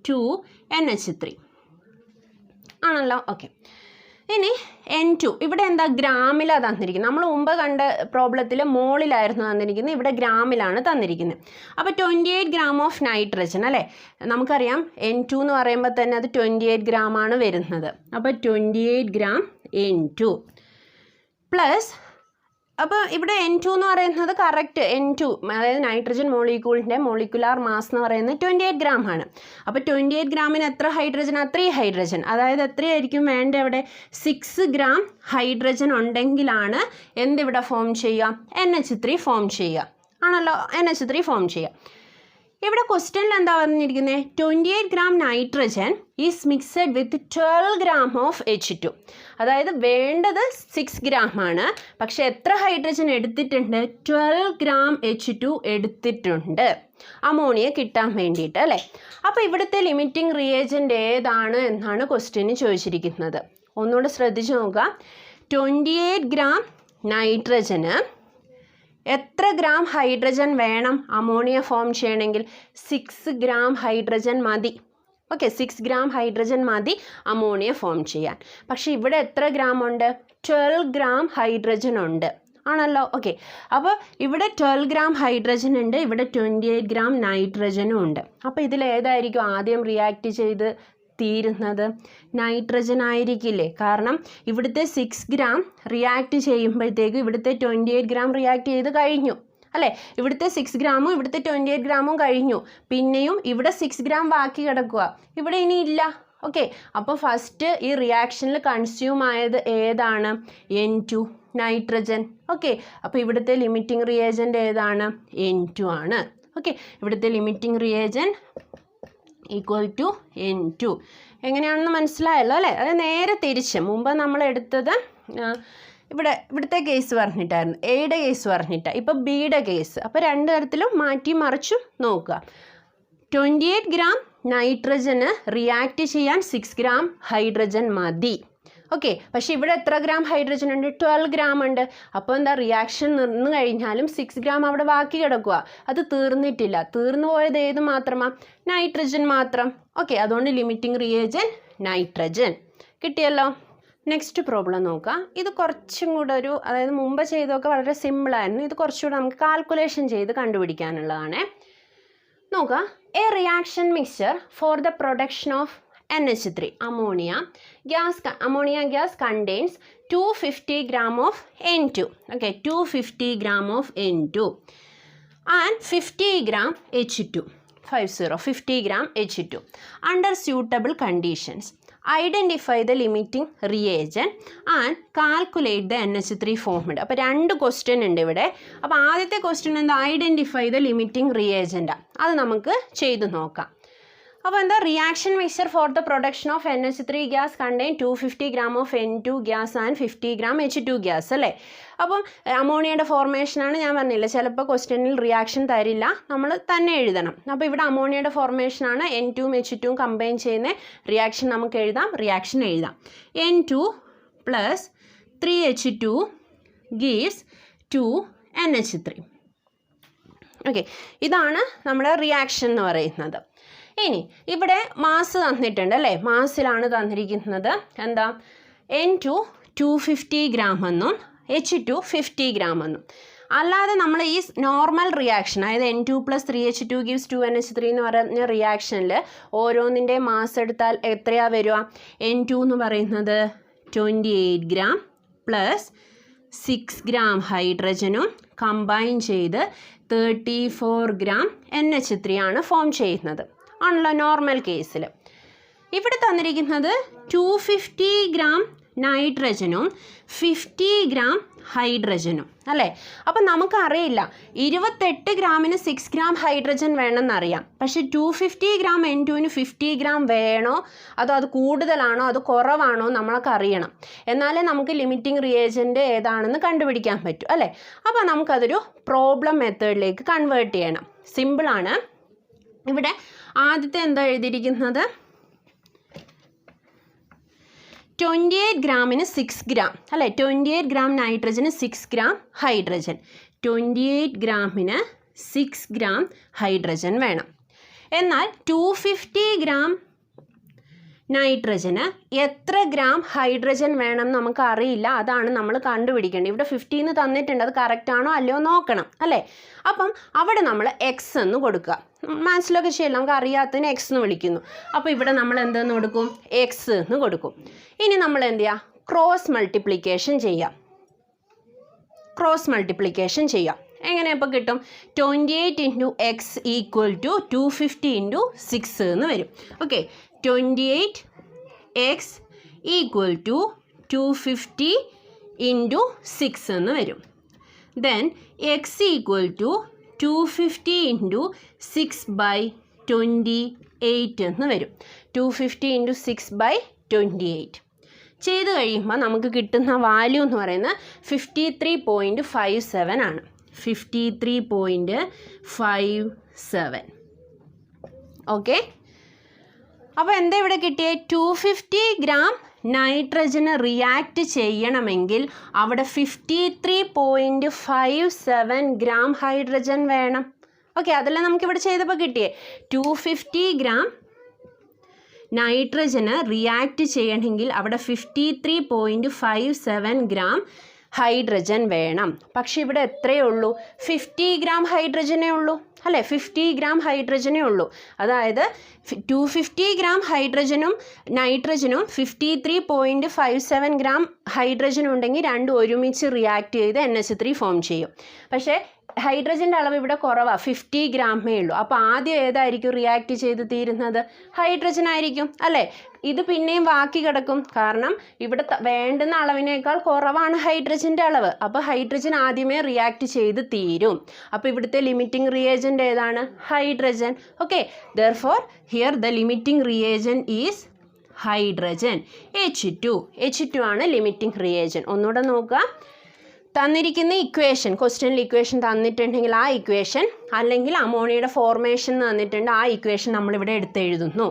2NH3 ആണല്ലോ. ഓക്കെ, ഇനി N2 ഇവിടെ എന്താ? ഗ്രാമിലാണ് തന്നിരിക്കുന്നത്. നമ്മൾ മുമ്പ് കണ്ട പ്രോബ്ലത്തിൽ മോളിലായിരുന്നു തന്നിരിക്കുന്നത്, ഇവിടെ ഗ്രാമിലാണ് തന്നിരിക്കുന്നത്. അപ്പോൾ 28 gram ഓഫ് നൈട്രജൻ അല്ലേ, നമുക്കറിയാം N2 എന്ന് പറയുമ്പോൾ തന്നെ അത് 28 gram ആണ് വരുന്നത്. അപ്പോൾ 28 gram N2 പ്ലസ്, അപ്പോൾ ഇവിടെ N2 എന്ന് പറയുന്നത് കറക്റ്റ് N2, അതായത് നൈട്രജൻ മോളിക്യൂളിൻ്റെ മോളിക്കുലാർ മാസ് എന്ന് പറയുന്നത് 28 gram ആണ്. അപ്പോൾ 28 ഗ്രാമിന് എത്ര ഹൈഡ്രജൻ? 3 ഹൈഡ്രജൻ. അതായത് എത്രയായിരിക്കും വേണ്ടത്? അവിടെ 6 gram ഹൈഡ്രജൻ ഉണ്ടെങ്കിലാണ് എന്തിവിടെ ഫോം ചെയ്യുക? NH3 ഫോം ചെയ്യുക ആണല്ലോ, NH3 ഫോം ചെയ്യുക. ഇവിടെ ക്വസ്റ്റ്യനിൽ എന്താ പറഞ്ഞിരിക്കുന്നത്? 28 gram nitrogen is mixed with 12 gram of H2. അതായത് വേണ്ടത് 6 gram ആണ്, പക്ഷെ എത്ര ഹൈഡ്രജൻ എടുത്തിട്ടുണ്ട്? 12 gram H2 എടുത്തിട്ടുണ്ട് അമോണിയ കിട്ടാൻ വേണ്ടിയിട്ട് അല്ലേ. അപ്പോൾ ഇവിടുത്തെ ലിമിറ്റിംഗ് റിയേജൻ്റ് ഏതാണ് എന്നാണ് ക്വസ്റ്റ്യന് ചോദിച്ചിരിക്കുന്നത്. ഒന്നുകൂടെ ശ്രദ്ധിച്ച് നോക്കുക. 28 gram നൈട്രജന് എത്ര ഗ്രാം ഹൈഡ്രജൻ വേണം അമോണിയ ഫോം ചെയ്യണമെങ്കിൽ? 6 gram ഹൈഡ്രജൻ മതി. ഓക്കെ, 6 gram ഹൈഡ്രജൻ മതി അമോണിയ ഫോം ചെയ്യാൻ. പക്ഷേ ഇവിടെ എത്ര ഗ്രാം ഉണ്ട്? 12 gram ഹൈഡ്രജൻ ഉണ്ട് ആണല്ലോ. ഓക്കെ, അപ്പോൾ ഇവിടെ 12 gram ഹൈഡ്രജൻ ഉണ്ട്, ഇവിടെ 28 gram നൈട്രജനും ഉണ്ട്. അപ്പോൾ ഇതിലേതായിരിക്കും ആദ്യം റിയാക്ട് ചെയ്ത് തീരുന്നത്? നൈട്രജൻ ആയിരിക്കില്ലേ? കാരണം ഇവിടുത്തെ 6 gram റിയാക്ട് ചെയ്യുമ്പോഴത്തേക്കും ഇവിടുത്തെ 28 gram റിയാക്ട് ചെയ്ത് കഴിഞ്ഞു അല്ലേ. ഇവിടുത്തെ 6 ഗ്രാമും ഇവിടുത്തെ 28 ഗ്രാമും കഴിഞ്ഞു, പിന്നെയും ഇവിടെ 6 gram ബാക്കി കിടക്കുക, ഇവിടെ ഇനി ഇല്ല. ഓക്കെ, അപ്പോൾ ഫസ്റ്റ് ഈ റിയാക്ഷനിൽ കൺസ്യൂം ആയത് ഏതാണ്? N2 nitrogen. ഓക്കെ, അപ്പോൾ ഇവിടുത്തെ ലിമിറ്റിംഗ് റിയേജൻ്റ് ഏതാണ്? N2 ആണ്. ഓക്കെ, ഇവിടുത്തെ limiting reagent equal to N2. എങ്ങനെയാണെന്ന് മനസ്സിലായല്ലോ അല്ലേ? അത് നേരെ തിരിച്ച് മുമ്പ് നമ്മൾ എടുത്തത് ഇവിടുത്തെ കേസ് പറഞ്ഞിട്ടായിരുന്നു, എയുടെ കേസ് പറഞ്ഞിട്ടാണ്. ഇപ്പോൾ ബിയുടെ കേസ്. അപ്പോൾ രണ്ട് തരത്തിലും മാറ്റി മറിച്ചും നോക്കുക. 28 ഗ്രാം നൈട്രജന് റിയാക്ട് ചെയ്യാൻ 6 ഗ്രാം ഹൈഡ്രജൻ മതി. ഓക്കെ, പക്ഷേ ഇവിടെ എത്ര ഗ്രാം ഹൈഡ്രജൻ ഉണ്ട്? 12 ഗ്രാം ഉണ്ട്. അപ്പോൾ എന്താ, റിയാക്ഷൻ നിന്ന് കഴിഞ്ഞാലും 6 ഗ്രാം അവിടെ ബാക്കി കിടക്കുക. അത് തീർന്നിട്ടില്ല. തീർന്നു പോയത് ഏത് മാത്രമാണ്? നൈട്രജൻ മാത്രം. ഓക്കെ, അതുകൊണ്ട് ലിമിറ്റിംഗ് റിയേജൻ നൈട്രജൻ. കിട്ടിയല്ലോ. നെക്സ്റ്റ് പ്രോബ്ലം നോക്കാം. ഇത് കുറച്ചും കൂടെ അതായത് മുമ്പ് ചെയ്തൊക്കെ വളരെ സിമ്പിളായിരുന്നു. ഇത് കുറച്ചുകൂടെ നമുക്ക് കാൽക്കുലേഷൻ ചെയ്ത് കണ്ടുപിടിക്കാനുള്ളതാണ്. നോക്കാം. A reaction mixture for the production of NH3 ammonia gas contains 250 gram of N2. Okay, 250 gram of N2 and 50 gram H2. 50 gram H2 under suitable conditions. Identify the limiting reagent and calculate the NH3 formed. അപ്പോൾ രണ്ട് ക്വസ്റ്റ്യൻ ഉണ്ട് ഇവിടെ. അപ്പോൾ ആദ്യത്തെ ക്വസ്റ്റ്യൻ എന്താ? Identify the limiting reagent. അത് നമുക്ക് ചെയ്ത് നോക്കാം. അപ്പോൾ എന്താ, reaction mixture for the production of NH3 gas contain 250 gram of N2 gas and 50 gram H2 gas അല്ലേ? അപ്പം അമോണിയയുടെ ഫോർമേഷനാണ് ഞാൻ പറഞ്ഞില്ല. ചിലപ്പോൾ ക്വസ്റ്റ്യനിൽ റിയാക്ഷൻ തരില്ല, നമ്മൾ തന്നെ എഴുതണം. അപ്പോൾ ഇവിടെ അമോണിയയുടെ ഫോർമേഷനാണ്. N2ഉം H2ഉം കമ്പൈൻ ചെയ്യുന്ന റിയാക്ഷൻ നമുക്ക് എഴുതാം. റിയാക്ഷൻ എഴുതാം. N2 plus 3H2 gives 2NH3. Okay, ഇതാണ് നമ്മുടെ റിയാക്ഷൻ എന്ന് പറയുന്നത്. ഇനി ഇവിടെ മാസ് തന്നിട്ടുണ്ട് അല്ലേ? മാസിലാണ് തന്നിരിക്കുന്നത്. എന്താ, N2 250 ഗ്രാം എന്നും H2 50 ഗ്രാം എന്നും. അല്ലാതെ നമ്മൾ ഈ നോർമൽ റിയാക്ഷൻ, അതായത് N2 plus 3H2 gives 2NH3 എന്ന് പറഞ്ഞ റിയാക്ഷനിൽ ഓരോന്നിൻ്റെ മാസ് എടുത്താൽ എത്രയാണ് വരിക? N2 എന്ന് പറയുന്നത് 28 ഗ്രാം പ്ലസ് 6 ഗ്രാം ഹൈഡ്രജനും കമ്പൈൻ ചെയ്ത് 34 ഗ്രാം NH3 ആണ് ഫോം ചെയ്യുന്നത് ആണല്ലോ നോർമൽ കേസിൽ. ഇവിടെ തന്നിരിക്കുന്നത് 250 ഗ്രാം നൈട്രജനും 50 ഗ്രാം ഹൈഡ്രജനും അല്ലേ? അപ്പം നമുക്കറിയില്ല 28 ഗ്രാമിന് 6 ഗ്രാം ഹൈഡ്രജൻ വേണമെന്നറിയാം. പക്ഷേ 250 ഗ്രാം N2ന് 50 ഗ്രാം വേണോ അതോ അത് കൂടുതലാണോ അത് കുറവാണോ നമ്മളൊക്കെ അറിയണം. എന്നാലേ നമുക്ക് ലിമിറ്റിംഗ് റിയേജൻ്റ് ഏതാണെന്ന് കണ്ടുപിടിക്കാൻ പറ്റും അല്ലേ? അപ്പോൾ നമുക്കതൊരു പ്രോബ്ലം മെത്തേഡിലേക്ക് കൺവേർട്ട് ചെയ്യണം. സിമ്പിളാണ്. ഇവിടെ ആദ്യത്തെ എന്താ എഴുതിയിരിക്കുന്നത്? 28 ഗ്രാമിന് 6 ഗ്രാം അല്ലേ? 28 ഗ്രാം നൈട്രജന് 6 ഗ്രാം ഹൈഡ്രജൻ. 28 ഗ്രാമിന് 6 ഗ്രാം ഹൈഡ്രജൻ വേണം. എന്നാൽ 250 ഗ്രാം നൈട്രജന് എത്ര ഗ്രാം ഹൈഡ്രജൻ വേണം നമുക്ക് അറിയില്ല. അതാണ് നമ്മൾ കണ്ടുപിടിക്കേണ്ടത്. ഇവിടെ 50 എന്ന് തന്നിട്ടുണ്ട്, അത് കറക്റ്റ് ആണോ അല്ലയോ നോക്കണം അല്ലേ? അപ്പം അവിടെ നമ്മൾ എക്സ് എന്ന് കൊടുക്കുക. മനസ്സിലൊക്കെ ചെയ്യില്ല, നമുക്ക് അറിയാത്തതിന് എക്സ് എന്ന് വിളിക്കുന്നു. അപ്പോൾ ഇവിടെ നമ്മൾ എന്തെന്ന് കൊടുക്കും? എക്സ് എന്ന് കൊടുക്കും. ഇനി നമ്മൾ എന്ത് ചെയ്യുക? ക്രോസ് മൾട്ടിപ്ലിക്കേഷൻ ചെയ്യാം. എങ്ങനെ ഇപ്പോൾ കിട്ടും? 28 into X equal to 250 into 6 എന്ന് വരും. Okay, 28x equal to 250 into 6 എന്ന് വരും. Then X equal to 250 into 6/28 എന്ന് വരും. 250 ഇൻറ്റു 6/28 ചെയ്ത് കഴിയുമ്പോൾ നമുക്ക് കിട്ടുന്ന വാല്യൂ എന്ന് പറയുന്നത് 53.57 ആണ്. 53.57. ഓക്കെ, അപ്പോൾ എന്താ ഇവിടെ കിട്ടിയേ? 250 ഗ്രാം നൈട്രജന് റിയാക്ട് ചെയ്യണമെങ്കിൽ അവിടെ 53.57 ഗ്രാം ഹൈഡ്രജൻ വേണം. ഓക്കെ, അതല്ലേ നമുക്കിവിടെ ചെയ്തപ്പോൾ കിട്ടിയേ. 250 ഗ്രാം നൈട്രജന് റിയാക്ട് ചെയ്യണമെങ്കിൽ അവിടെ 53.57 ഗ്രാം ഹൈഡ്രജൻ വേണം. പക്ഷെ ഇവിടെ എത്രയേ ഉള്ളൂ? 50 ഗ്രാം ഹൈഡ്രജനേ ഉള്ളൂ അല്ലേ? 50 ഗ്രാം ഹൈഡ്രജനേ ഉള്ളൂ. അതായത് 250 ഗ്രാം ഹൈഡ്രജനും നൈട്രജനും 53.57 ഗ്രാം ഹൈഡ്രജൻ ഉണ്ടെങ്കിൽ രണ്ടും ഒരുമിച്ച് റിയാക്ട് ചെയ്ത് NH3 ഫോം ചെയ്യും. പക്ഷേ ഹൈഡ്രജൻ്റെ അളവ് ഇവിടെ കുറവാണ്, 50 ഗ്രാമേ ഉള്ളൂ. അപ്പോൾ ആദ്യം ഏതായിരിക്കും റിയാക്ട് ചെയ്ത് തീരുന്നത്? ഹൈഡ്രജൻ ആയിരിക്കും അല്ലേ? ഇത് പിന്നെയും ബാക്കി കിടക്കും, കാരണം ഇവിടെ വേണ്ടുന്ന അളവിനേക്കാൾ കുറവാണ് ഹൈഡ്രജൻ്റെ അളവ്. അപ്പോൾ ഹൈഡ്രജൻ ആദ്യമേ റിയാക്ട് ചെയ്ത് തീരും. അപ്പോൾ ഇവിടുത്തെ ലിമിറ്റിംഗ് റിയേജൻ്റ് ഏതാണ്? Hydrogen. Okay, therefore here the limiting reagent is hydrogen. H2 ആണ് ലിമിറ്റിംഗ് റിയേജൻ. ഒന്നുകൂടെ നോക്കുക. തന്നിരിക്കുന്ന ഇക്വേഷൻ, ക്വസ്റ്റ്യനിൽ ഇക്വേഷൻ തന്നിട്ടുണ്ടെങ്കിൽ ആ ഇക്വേഷൻ, അല്ലെങ്കിൽ അമോണിയയുടെ ഫോർമേഷൻ തന്നിട്ടുണ്ട്, ആ ഇക്വേഷൻ നമ്മളിവിടെ എടുത്തെഴുതുന്നു.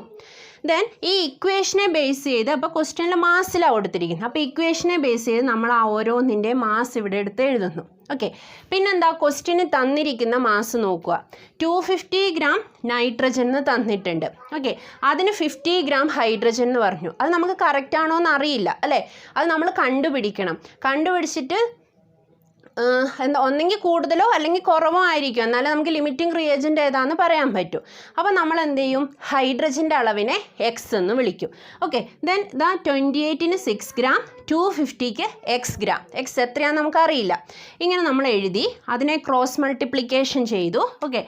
ദെൻ ഈ ഇക്വേഷനെ ബേസ് ചെയ്ത്, അപ്പോൾ ക്വസ്റ്റ്യനിൽ മാസിലാണ് കൊടുത്തിരിക്കുന്നത്, അപ്പോൾ ഇക്വേഷനെ ബേസ് ചെയ്ത് നമ്മൾ ആ ഓരോന്നിൻ്റെ മാസ് ഇവിടെ എടുത്ത് എഴുതുന്നു. ഓക്കെ, പിന്നെന്താ, ക്വസ്റ്റ്യന് തന്നിരിക്കുന്ന മാസ് നോക്കുക. 250 ഗ്രാം നൈട്രജൻ എന്ന് തന്നിട്ടുണ്ട്. ഓക്കെ, അതിന് 50 ഗ്രാം ഹൈഡ്രജൻ എന്ന് പറഞ്ഞു. അത് നമുക്ക് കറക്റ്റ് ആണോ എന്ന് അറിയില്ല അല്ലേ? അത് നമ്മൾ കണ്ടുപിടിക്കണം. കണ്ടുപിടിച്ചിട്ട് ഒന്നെങ്കിൽ കൂടുതലോ അല്ലെങ്കിൽ കുറവോ ആയിരിക്കും, എന്നാലും നമുക്ക് ലിമിറ്റിംഗ് റിയേജൻ്റ് ഏതാണെന്ന് പറയാൻ പറ്റും. അപ്പോൾ നമ്മൾ എന്ത് ചെയ്യും? ഹൈഡ്രജൻ്റെ അളവിനെ എക്സ് എന്ന് വിളിക്കും. ഓക്കെ, ദെൻ 28-ന് 6 ഗ്രാം, 250-ക്ക് എക്സ് ഗ്രാം. എക്സ് എത്രയാണെന്ന് നമുക്കറിയില്ല. ഇങ്ങനെ നമ്മൾ എഴുതി, അതിനെ ക്രോസ് മൾട്ടിപ്ലിക്കേഷൻ ചെയ്തു. ഓക്കെ,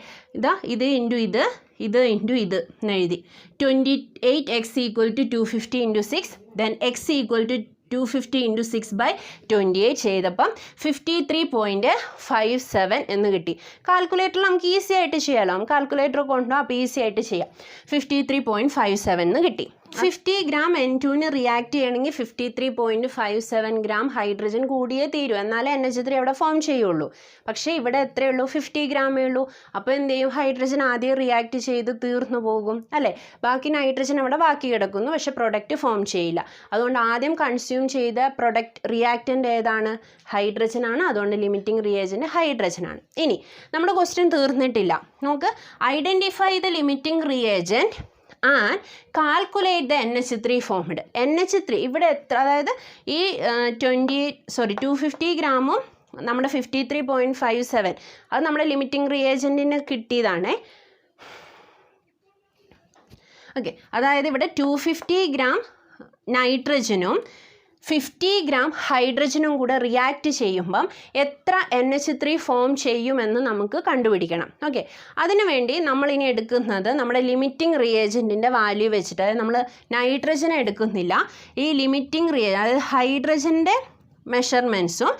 ഇത് ഇൻറ്റു ഇത് ഇൻറ്റു ഇത് എന്നെഴുതി. 28x = 250 × 6, ദെൻ x = 250 × 6/28 ചെയ്തപ്പം 53.57 എന്ന് കിട്ടി. കാൽക്കുലേറ്ററിൽ നമുക്ക് ഈസി ആയിട്ട് ചെയ്യാമല്ലോ, നമുക്ക് കാൽക്കുലേറ്റർ കൊണ്ടോ അപ്പോൾ ഈസി ആയിട്ട് ചെയ്യാം. 53.57 എന്ന് കിട്ടി. 50 ഗ്രാം N2-ന് റിയാക്ട് ചെയ്യണമെങ്കിൽ 53.57 ഗ്രാം ഹൈഡ്രജൻ കൂടിയേ തീരൂ, എന്നാലേ NH3 അവിടെ ഫോം ചെയ്യുള്ളൂ. പക്ഷേ ഇവിടെ എത്രയേ ഉള്ളൂ? 50 ഗ്രാമേ ഉള്ളൂ. അപ്പോൾ എന്ത് ചെയ്യും? ഹൈഡ്രജൻ ആദ്യം റിയാക്ട് ചെയ്ത് തീർന്നു പോകും അല്ലേ? ബാക്കി നൈട്രജൻ അവിടെ ബാക്കി കിടക്കുന്നു, പക്ഷേ പ്രൊഡക്റ്റ് ഫോം ചെയ്യില്ല. അതുകൊണ്ട് ആദ്യം കൺസ്യൂം ചെയ്ത പ്രൊഡക്റ്റ് റിയാക്റ്റൻ്റ് ഏതാണ്? ഹൈഡ്രജൻ ആണ്. അതുകൊണ്ട് ലിമിറ്റിംഗ് റിയേജൻ്റ് ഹൈഡ്രജൻ ആണ്. ഇനി നമ്മുടെ ക്വസ്റ്റ്യൻ തീർന്നിട്ടില്ല. നമുക്ക് identify the limiting reagent and calculate the NH3 formed. NH3 ഇവിടെ എത്ര, അതായത് ഈ 250 ഗ്രാമും നമ്മുടെ 53.57 അത് നമ്മുടെ ലിമിറ്റിംഗ് റിയേജൻറ്റിന് കിട്ടിയതാണേ. ഓക്കെ, അതായത് ഇവിടെ 250 ഗ്രാം നൈട്രജനും 50 ഗ്രാം ഹൈഡ്രജനും കൂടെ റിയാക്ട് ചെയ്യുമ്പം എത്ര NH3 ഫോം ചെയ്യുമെന്ന് നമുക്ക് കണ്ടുപിടിക്കണം. ഓക്കെ, അതിനുവേണ്ടി നമ്മളിനി എടുക്കുന്നത് നമ്മുടെ ലിമിറ്റിംഗ് റിയേജൻറ്റിൻ്റെ വാല്യൂ വെച്ചിട്ട്, അതായത് നമ്മൾ നൈട്രജൻ എടുക്കുന്നില്ല, ഈ ലിമിറ്റിംഗ് അതായത് ഹൈഡ്രജൻ്റെ മെഷർമെൻറ്റ്സും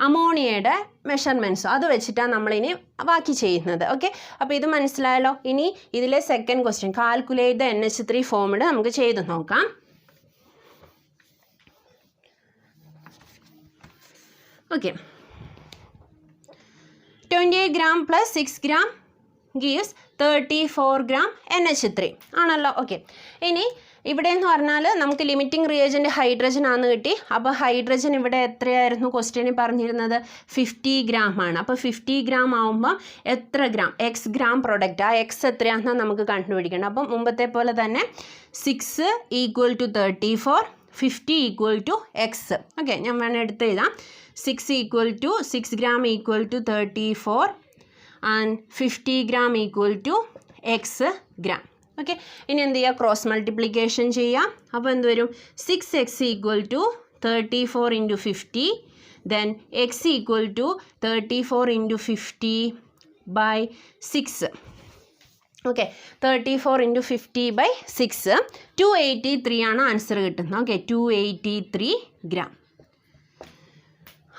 അമോണിയയുടെ മെഷർമെൻറ്റ്സും അത് വെച്ചിട്ടാണ് നമ്മളിനി ബാക്കി ചെയ്യുന്നത്. ഓക്കെ, അപ്പോൾ ഇത് മനസ്സിലായല്ലോ. ഇനി ഇതിലെ second question, calculate the NH3 formed നമുക്ക് ചെയ്ത് നോക്കാം. Okay, 28 gram plus 6 gram gives 34 gram NH3 ആണല്ലോ. ഓക്കെ, ഇനി ഇവിടെ എന്ന് പറഞ്ഞാൽ നമുക്ക് ലിമിറ്റിംഗ് റിയേജൻ്റ് ഹൈഡ്രജൻ ആണെന്ന് കിട്ടി. അപ്പോൾ ഹൈഡ്രജൻ ഇവിടെ എത്രയായിരുന്നു ക്വസ്റ്റ്യനിൽ പറഞ്ഞിരുന്നത്? 50 ഗ്രാം ആണ്. അപ്പോൾ 50 ഗ്രാം ആകുമ്പോൾ എത്ര ഗ്രാം? X gram product. ആ എക്സ് എത്രയാണെന്നാണ് നമുക്ക് കണ്ടുപിടിക്കണം. അപ്പം മുമ്പത്തെ പോലെ തന്നെ 6 = 34, 50 = x. ഓക്കെ, ഞാൻ വേണം എടുത്ത് എഴുതാം. 6 gram = 34 and 50 gram = x gram. Okay, ഇനി എന്ത് ചെയ്യുക? ക്രോസ് മൾട്ടിപ്ലിക്കേഷൻ ചെയ്യാം. അപ്പോൾ എന്ത് വരും? 6x = 34 × 50, then x = 34 × 50/6. ഓക്കെ, 34 × 50/6, 283 ആണ് ആൻസർ കിട്ടുന്നത്. Okay, 283 gram.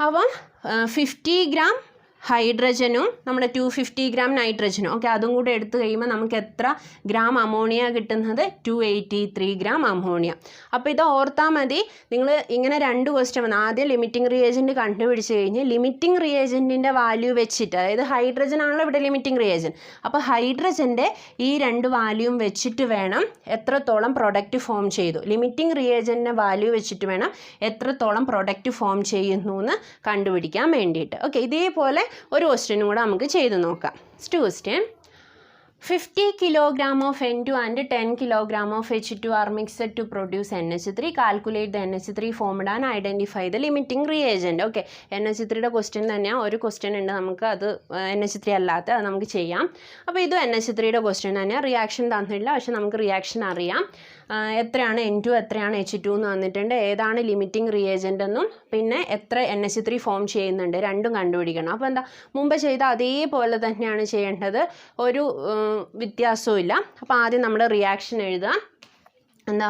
അപ്പം 50 ഗ്രാം ഹൈഡ്രജനും നമ്മുടെ 250 ഗ്രാം നൈട്രജനും, ഓക്കെ, അതും കൂടെ എടുത്തു കഴിയുമ്പോൾ നമുക്ക് എത്ര ഗ്രാം അമോണിയ കിട്ടുന്നത്? 283 ഗ്രാം അമോണിയ. അപ്പോൾ ഇത് ഓർത്താൽ മതി. നിങ്ങൾ ഇങ്ങനെ രണ്ട് ക്വസ്റ്റ്യൻ വന്നു. ആദ്യം ലിമിറ്റിംഗ് റിയേജൻറ്റ് കണ്ടുപിടിച്ച് കഴിഞ്ഞ് ലിമിറ്റിംഗ് റിയേജൻറ്റിൻ്റെ വാല്യൂ വെച്ചിട്ട്, അതായത് ഹൈഡ്രജൻ ആണല്ലോ ഇവിടെ ലിമിറ്റിംഗ് റിയേജൻ, അപ്പോൾ ഹൈഡ്രജൻ്റെ ഈ രണ്ട് വാല്യൂം വെച്ചിട്ട് വേണം എത്രത്തോളം പ്രൊഡക്റ്റ് ഫോം ചെയ്തു, ലിമിറ്റിംഗ് റിയേജൻറ്റിൻ്റെ വാല്യൂ വെച്ചിട്ട് വേണം എത്രത്തോളം പ്രൊഡക്റ്റ് ഫോം ചെയ്യുന്നു എന്ന് കണ്ടുപിടിക്കാൻ വേണ്ടിയിട്ട്. ഓക്കെ, ഇതേപോലെ ഒരു ക്വസ്റ്റ്യനും കൂടെ നമുക്ക് ചെയ്ത് നോക്കാം. Next question, 50 kg of N2 and 10 kg of H2 are mixed to produce NH3. Calculate the NH3 formed and identify the limiting reagent. Okay, NH3 question തന്നെയാണ്. ഒരു ക്വസ്റ്റ്യൻ ഉണ്ട് നമുക്ക്, അത് NH3 അല്ലാത്ത, അത് നമുക്ക് ചെയ്യാം. അപ്പോൾ ഇത് NH3 ക്വസ്റ്റ്യൻ തന്നെയാണ്. റിയാക്ഷൻ തന്നിട്ടില്ല, പക്ഷെ നമുക്ക് റിയാക്ഷൻ അറിയാം. എത്രയാണ് N2 എത്രയാണ് H2 എന്ന് തന്നിട്ടുണ്ട്, ഏതാണ് ലിമിറ്റിംഗ് റിയേജൻ്റ് എന്നും പിന്നെ എത്ര NH3 ഫോം ചെയ്യുന്നുണ്ട്, രണ്ടും കണ്ടുപിടിക്കണം. അപ്പോൾ എന്താ, മുമ്പ് ചെയ്ത അതേപോലെ തന്നെയാണ് ചെയ്യേണ്ടത്, ഒരു വ്യത്യാസവും ഇല്ല. അപ്പോൾ ആദ്യം നമ്മൾ റിയാക്ഷൻ എഴുതുക. എന്താ,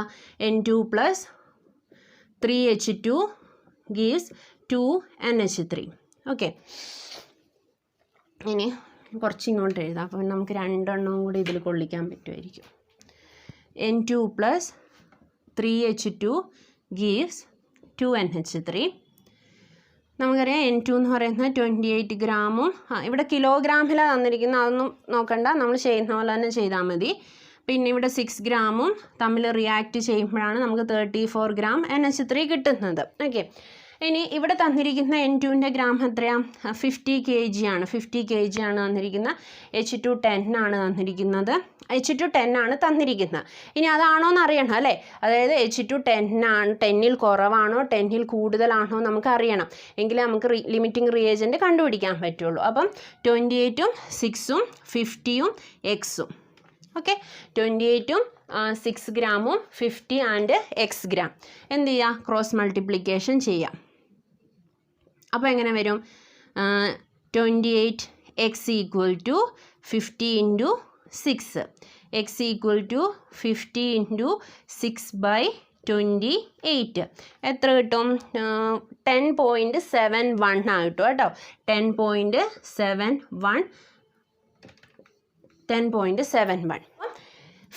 N2 + 3H2 gives 2NH3. Okay, ഇനി കുറച്ച് ഇങ്ങോട്ട് എഴുതാം, അപ്പോൾ നമുക്ക് രണ്ടെണ്ണവും കൂടി ഇതിൽ കൊള്ളിക്കാൻ പറ്റുമായിരിക്കും. N2 + 3H2 gives 2NH3. നമുക്കറിയാം N2 എന്ന് പറയുന്നത് 28 ഗ്രാമും, ഇവിടെ കിലോഗ്രാമിലാണ് തന്നിരിക്കുന്നത്, അതൊന്നും നോക്കണ്ട, നമ്മൾ ചെയ്യുന്ന പോലെ തന്നെ ചെയ്താൽ മതി. പിന്നെ ഇവിടെ 6 ഗ്രാമും തമ്മിൽ റിയാക്ട് ചെയ്യുമ്പോഴാണ് നമുക്ക് 34 ഗ്രാം NH3 കിട്ടുന്നത്. ഓക്കെ, ഇനി ഇവിടെ തന്നിരിക്കുന്ന N2ൻ്റെ ഗ്രാം എത്രയാണ്, 50 kg ആണ്. 50 kg ആണ് തന്നിരിക്കുന്നത്. H2 10 ആണ് തന്നിരിക്കുന്നത്. H2 10 ആണ് തന്നിരിക്കുന്നത്. ഇനി അതാണോ എന്ന് അറിയണം അല്ലേ, അതായത് H2 10 ആണ്, 10ൽ കുറവാണോ 10ൽ കൂടുതലാണോ നമുക്ക് അറിയണം, എങ്കിലേ നമുക്ക് ലിമിറ്റിംഗ് റിയേജൻറ്റ് കണ്ടുപിടിക്കാൻ പറ്റുള്ളൂ. അപ്പം 28ഉം 6ഉം 50ഉം എക്സും. ഓക്കെ, 28ഉം 6 ഗ്രാമും 50 ആൻഡ് എക്സ് ഗ്രാം എന്ത് ചെയ്യുക, ക്രോസ് മൾട്ടിപ്ലിക്കേഷൻ ചെയ്യാം. അപ്പോൾ എങ്ങനെ വരും, 28x = 50 × 6, x = 50 × 6/28. എത്ര കിട്ടും, 10.71 ആയിട്ടും കേട്ടോ, 10.71.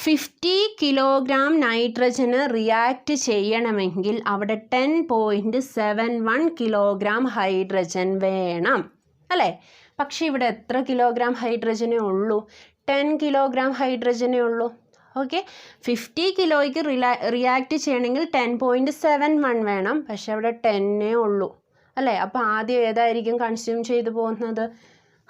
50 കിലോഗ്രാം നൈട്രജന് റിയാക്റ്റ് ചെയ്യണമെങ്കിൽ അവിടെ 10.71 കിലോഗ്രാം ഹൈഡ്രജൻ വേണം അല്ലേ. പക്ഷേ ഇവിടെ എത്ര കിലോഗ്രാം ഹൈഡ്രജനേ ഉള്ളൂ, 10 കിലോഗ്രാം ഹൈഡ്രജനേ ഉള്ളൂ. ഓക്കെ, 50 കിലോയ്ക്ക് റിയാക്റ്റ് ചെയ്യണമെങ്കിൽ 10.71 വേണം, പക്ഷെ അവിടെ 10 ഉള്ളൂ അല്ലേ. അപ്പോൾ ആദ്യം ഏതായിരിക്കും കൺസ്യൂം ചെയ്തു പോകുന്നത്,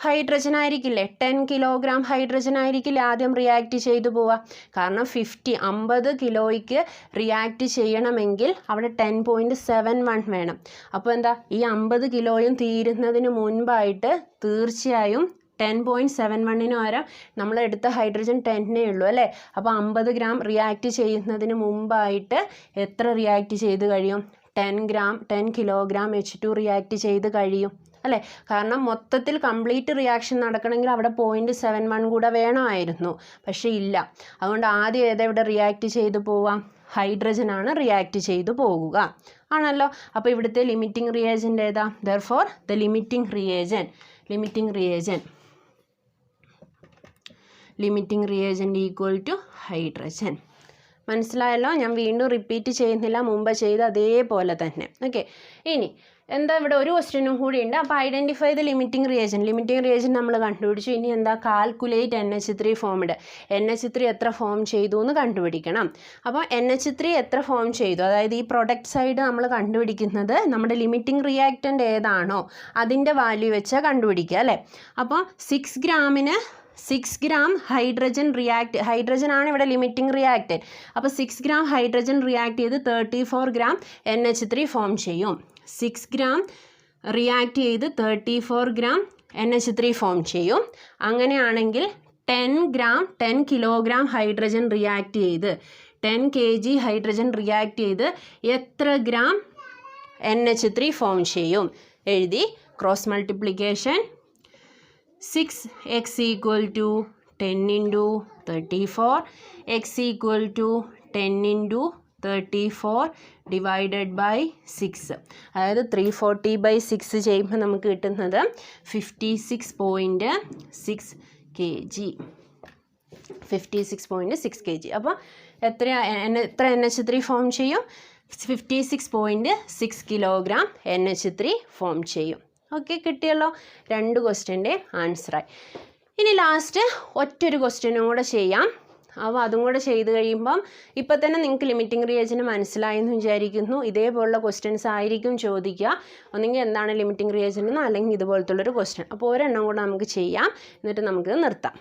ഹൈഡ്രജൻ ആയിരിക്കില്ലേ, 10 കിലോഗ്രാം ഹൈഡ്രജൻ ആയിരിക്കില്ലേ ആദ്യം റിയാക്റ്റ് ചെയ്തു പോവുക. കാരണം 50 കിലോയ്ക്ക് റിയാക്റ്റ് ചെയ്യണമെങ്കിൽ അവിടെ 10.71 വേണം. അപ്പോൾ എന്താ, ഈ 50 കിലോയും തീരുന്നതിന് മുൻപായിട്ട് തീർച്ചയായും 10.71 പകരം നമ്മൾ എടുത്ത ഹൈഡ്രജൻ 10 ഉള്ളൂ അല്ലേ. അപ്പോൾ 50 ഗ്രാം റിയാക്റ്റ് ചെയ്യുന്നതിന് മുമ്പായിട്ട് എത്ര റിയാക്റ്റ് ചെയ്ത് കഴിയും, 10 കിലോഗ്രാം H2 റിയാക്റ്റ് ചെയ്ത് കഴിയും അല്ലേ. കാരണം മൊത്തത്തിൽ കംപ്ലീറ്റ് റിയാക്ഷൻ നടക്കണമെങ്കിൽ അവിടെ 0.71 കൂടെ വേണമായിരുന്നു, പക്ഷേ ഇല്ല. അതുകൊണ്ട് ആദ്യം ഏതെവിടെ റിയാക്റ്റ് ചെയ്ത് പോവാം, ഹൈഡ്രജനാണ് റിയാക്റ്റ് ചെയ്തു പോകുക ആണല്ലോ. അപ്പോൾ ഇവിടുത്തെ ലിമിറ്റിംഗ് റിയേജൻ്റ് ഏതാ, therefore the limiting reagent equal to hydrogen. മനസ്സിലായല്ലോ, ഞാൻ വീണ്ടും റിപ്പീറ്റ് ചെയ്യുന്നില്ല, മുമ്പ് ചെയ്ത് അതേപോലെ തന്നെ. ഓക്കെ, ഇനി എന്താ, ഇവിടെ ഒരു ക്വസ്റ്റ്യനും കൂടി ഉണ്ട്. അപ്പോൾ ഐഡൻറ്റിഫൈ ദ ലിമിറ്റിംഗ് റിയേജൻ നമ്മൾ കണ്ടുപിടിച്ചു. ഇനി എന്താ, കാൽക്കുലേറ്റ് NH3 ഫോംഡ്, NH3 എത്ര ഫോം ചെയ്തു എന്ന് കണ്ടുപിടിക്കണം. അപ്പോൾ NH3 എത്ര ഫോം ചെയ്തു, അതായത് ഈ പ്രൊഡക്റ്റ് സൈഡ് നമ്മൾ കണ്ടുപിടിക്കുന്നത് നമ്മുടെ ലിമിറ്റിംഗ് റിയാക്റ്റൻ്റ് ഏതാണോ അതിൻ്റെ വാല്യൂ വെച്ചാൽ കണ്ടുപിടിക്കുക അല്ലേ. അപ്പോൾ 6 ഗ്രാമിന് 6 ഗ്രാം ഹൈഡ്രജൻ ആണ് ഇവിടെ ലിമിറ്റിംഗ് റിയാക്റ്റൻ്റ്. അപ്പോൾ 6 ഗ്രാം ഹൈഡ്രജൻ റിയാക്ട് ചെയ്ത് 34 ഗ്രാം NH3 ഫോം ചെയ്യും. 6 ഗ്രാം റിയാക്ട് ചെയ്ത് 34 ഗ്രാം NH3 ഫോം ചെയ്യും. അങ്ങനെയാണെങ്കിൽ 10 കിലോഗ്രാം ഹൈഡ്രജൻ റിയാക്ട് ചെയ്ത് 10 kg ഹൈഡ്രജൻ റിയാക്ട് ചെയ്ത് എത്ര ഗ്രാം NH3 ഫോം ചെയ്യും എഴുതി. ക്രോസ് മൾട്ടിപ്ലിക്കേഷൻ, 6x = 10 × 34, x = 10 × 34 / 6, അതായത് 340/6 ചെയ്യുമ്പോൾ നമുക്ക് കിട്ടുന്നത് 56.6 kg. 56.6 kg. അപ്പോൾ എത്ര NH3 ഫോം ചെയ്യും, 56.6 കിലോഗ്രാം NH3 ഫോം ചെയ്യും. ഓക്കെ, കിട്ടിയല്ലോ, 2 ക്വസ്റ്റ്യൻ്റെ ആൻസറായി. ഇനി ലാസ്റ്റ് ഒറ്റൊരു ക്വസ്റ്റ്യനും കൂടെ ചെയ്യാം. അപ്പോൾ അതും കൂടെ ചെയ്ത് കഴിയുമ്പം ഇപ്പം തന്നെ നിങ്ങൾക്ക് ലിമിറ്റിംഗ് റിയേജൻ്റ് മനസ്സിലായെന്ന് വിചാരിക്കുന്നു. ഇതേപോലുള്ള ക്വസ്റ്റ്യൻസ് ആയിരിക്കും ചോദിക്കുക. ഒന്നെങ്കിൽ എന്താണ് ലിമിറ്റിംഗ് റിയേജൻ്റ് എന്നോ അല്ലെങ്കിൽ ഇതുപോലത്തുള്ളൊരു ക്വസ്റ്റ്യൻ. അപ്പോൾ ഒരെണ്ണം കൂടെ നമുക്ക് ചെയ്യാം, എന്നിട്ട് നമുക്ക് നിർത്താം.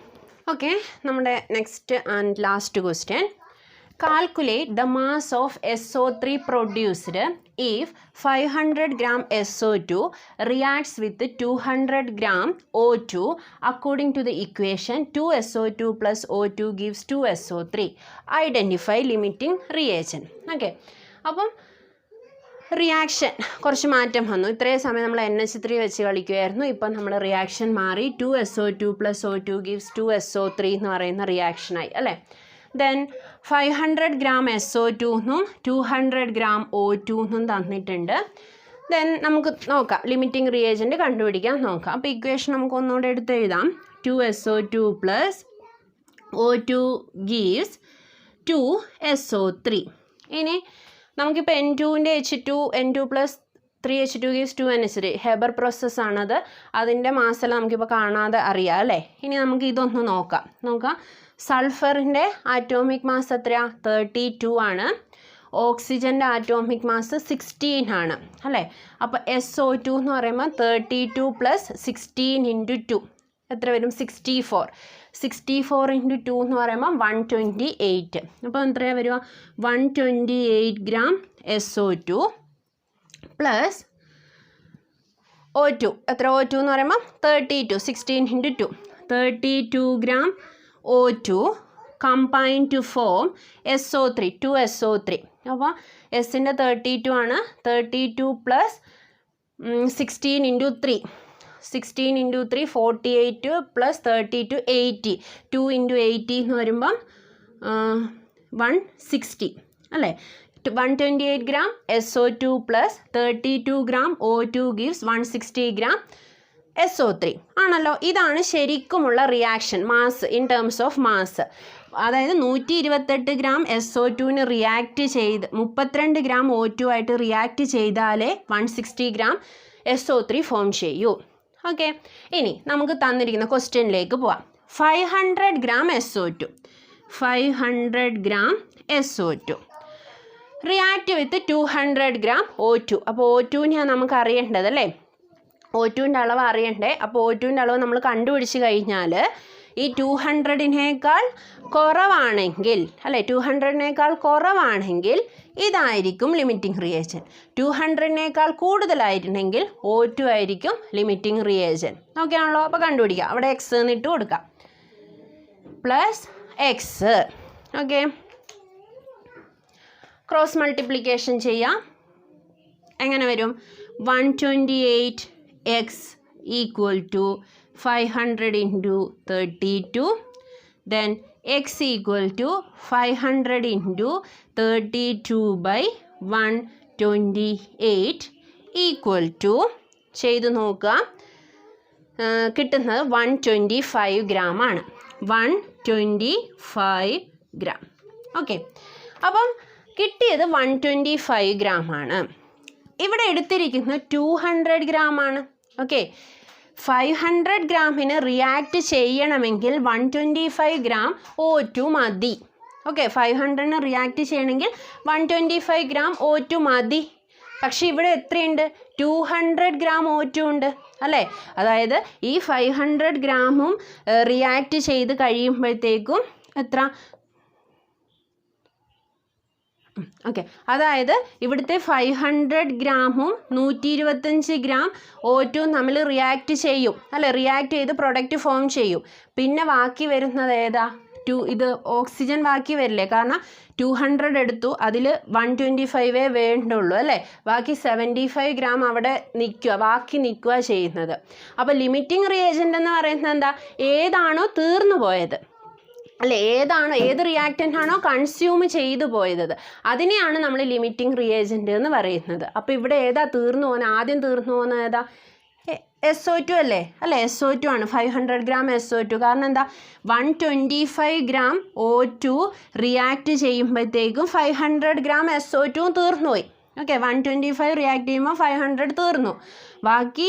ഓക്കെ, നമ്മുടെ next and last question. Calculate the mass of SO3 produced if 500 gram SO2 reacts with 200 gram O2 according to the equation 2SO2 plus O2 gives 2SO3. Identify limiting reagent. Okay, അപ്പം റിയാക്ഷൻ കുറച്ച് മാറ്റം വന്നു. ഇത്രയും സമയം നമ്മൾ NH3 വെച്ച് കളിക്കുമായിരുന്നു. ഇപ്പം നമ്മൾ റിയാക്ഷൻ മാറി 2SO2 plus O2 gives 2SO3 എന്ന് പറയുന്ന റിയാക്ഷനായി അല്ലേ. ദെൻ 500 gram SO2 എന്നും 200 gram O2 എന്നും തന്നിട്ടുണ്ട്. ദെൻ നമുക്ക് നോക്കാം, ലിമിറ്റിംഗ് റിയേജൻറ്റ് കണ്ടുപിടിക്കാൻ നോക്കാം. അപ്പോൾ ഇക്വേഷൻ നമുക്ക് ഒന്നുകൂടെ എടുത്ത് എഴുതാം. 2SO2 plus O2 gives 2SO3. ഇനി നമുക്കിപ്പോൾ N2ൻ്റെ H2 N2 plus 3H2 gives 2NH3 ഹെബർ പ്രോസസ്സാണത്. അതിൻ്റെ മാസെല്ലാം നമുക്കിപ്പോൾ കാണാതെ അറിയാം അല്ലേ. ഇനി നമുക്ക് ഇതൊന്ന് നോക്കാം. സൾഫറിൻ്റെ ആറ്റോമിക് മാസ് എത്രയാ? 32 ആണ്. ഓക്സിജൻ്റെ ആറ്റോമിക് മാസ് 16 ആണ് അല്ലേ. അപ്പോൾ SO2 എന്ന് പറയുമ്പോൾ 32 plus 16 into 2 എത്ര വരും? 64. 64 into 2 എന്ന് പറയുമ്പോൾ 128. അപ്പോൾ എത്രയാണ് വരിക? 128 gram SO2 plus O2. എത്ര O2 എന്ന് പറയുമ്പോൾ 32. 16 into 2. 32 gram O2 combined to form SO3, 2SO3. അപ്പോൾ എസിൻ്റെ 32 ആണ്. 32 plus 16 into 3. 16 into 3 48 plus 32 80. 2 into 80 എന്ന് വരുമ്പം 160 അല്ലേ. 128 gram SO2 plus 32 gram O2 gives 160 gram SO3 ആണല്ലോ. ഇതാണ് ശരിക്കുമുള്ള reaction mass in terms of mass. അതായത് 128 ഗ്രാം SO2ന് റിയാക്റ്റ് ചെയ്ത് 32 ഗ്രാം O2 ആയിട്ട് റിയാക്റ്റ് ചെയ്താലേ 160 ഗ്രാം SO3 ഫോം ചെയ്യൂ. ഓക്കെ, ഇനി നമുക്ക് തന്നിരിക്കുന്ന ക്വസ്റ്റ്യനിലേക്ക് പോവാം. 500 gram SO2 500 gram SO2 react with 200 gram O2. അപ്പോൾ O2നെയാണ് നമുക്ക് അറിയേണ്ടത് അല്ലേ. O2ൻ്റെ അളവ് അറിയണ്ടേ. അപ്പോൾ O2ൻ്റെ അളവ് നമ്മൾ കണ്ടുപിടിച്ച് കഴിഞ്ഞാൽ ഈ 200-നേക്കാൾ കുറവാണെങ്കിൽ അല്ലേ, 200-നേക്കാൾ കുറവാണെങ്കിൽ ഇതായിരിക്കും ലിമിറ്റിംഗ് റിയേജൻ. 200-നേക്കാൾ കൂടുതലായിട്ടുണ്ടെങ്കിൽ O2 ആയിരിക്കും ലിമിറ്റിംഗ് റിയേജൻ. ഓക്കെ ആണല്ലോ. അപ്പോൾ കണ്ടുപിടിക്കാം. അവിടെ എക്സ് എന്നിട്ട് കൊടുക്കാം. Plus X. Okay, cross multiplication ചെയ്യാം. എങ്ങനെ വരും? 128x equal to 500 into 32. Then x equal to 500 into 32 by 128 equal to ചെയ്ത് നോക്കുക. കിട്ടുന്നത് 125 ഗ്രാം ആണ്. 125 ഗ്രാം. ഓക്കെ, അപ്പം കിട്ടിയത് 125 ഗ്രാം ആണ്. ഇവിടെ എടുത്തിരിക്കുന്നത് 200 ഗ്രാം ആണ്. ഓക്കെ, 500 ഗ്രാമിന് റിയാക്റ്റ് ചെയ്യണമെങ്കിൽ 125 ഗ്രാം O2 മതി. ഓക്കെ, 500ന് റിയാക്റ്റ് ചെയ്യണമെങ്കിൽ 125 ഗ്രാം O2 മതി. പക്ഷെ ഇവിടെ എത്രയുണ്ട്? 200 ഗ്രാം O2 ഉണ്ട് അല്ലേ. അതായത് ഈ 500 ഗ്രാമും റിയാക്റ്റ് ചെയ്ത് കഴിയുമ്പോഴത്തേക്കും എത്ര? ഓക്കെ, അതായത് ഇവിടുത്തെ 500 ഗ്രാമും 125 ഗ്രാം O2 നമ്മൾ റിയാക്റ്റ് ചെയ്യും അല്ലേ. റിയാക്റ്റ് ചെയ്ത് പ്രൊഡക്റ്റ് ഫോം ചെയ്യും. പിന്നെ ബാക്കി വരുന്നത് ഏതാ? ഇത് ഓക്സിജൻ ബാക്കി വരില്ലേ. കാരണം 200 എടുത്തു, അതിൽ 125 വേണ്ടുള്ളൂ അല്ലേ. ബാക്കി 75 ഗ്രാം അവിടെ ബാക്കി നിൽക്കുക ചെയ്യുന്നത്. അപ്പോൾ ലിമിറ്റിംഗ് റിയേജൻ്റ് എന്ന് പറയുന്നത് എന്താ? ഏതാണോ തീർന്നു പോയത് അല്ലേ, ഏത് റിയാക്റ്റൻ്റ് ആണോ കൺസ്യൂം ചെയ്തു പോയത് അതിനെയാണ് നമ്മൾ ലിമിറ്റിംഗ് റിയേജൻ്റ് എന്ന് പറയുന്നത്. അപ്പോൾ ഇവിടെ ഏതാ തീർന്നു പോകുന്നത്? ആദ്യം തീർന്നു പോകുന്നത് ഏതാ? SO2 അല്ലേ. SO2 ആണ്. 500 ഗ്രാം SO2. കാരണം എന്താ? 125 ഗ്രാം O2 റിയാക്റ്റ് ചെയ്യുമ്പോഴത്തേക്കും 500 ഗ്രാം SO2 തീർന്നുപോയി. ഓക്കെ, 125 റിയാക്ട് ചെയ്യുമ്പോൾ 500 തീർന്നു. ബാക്കി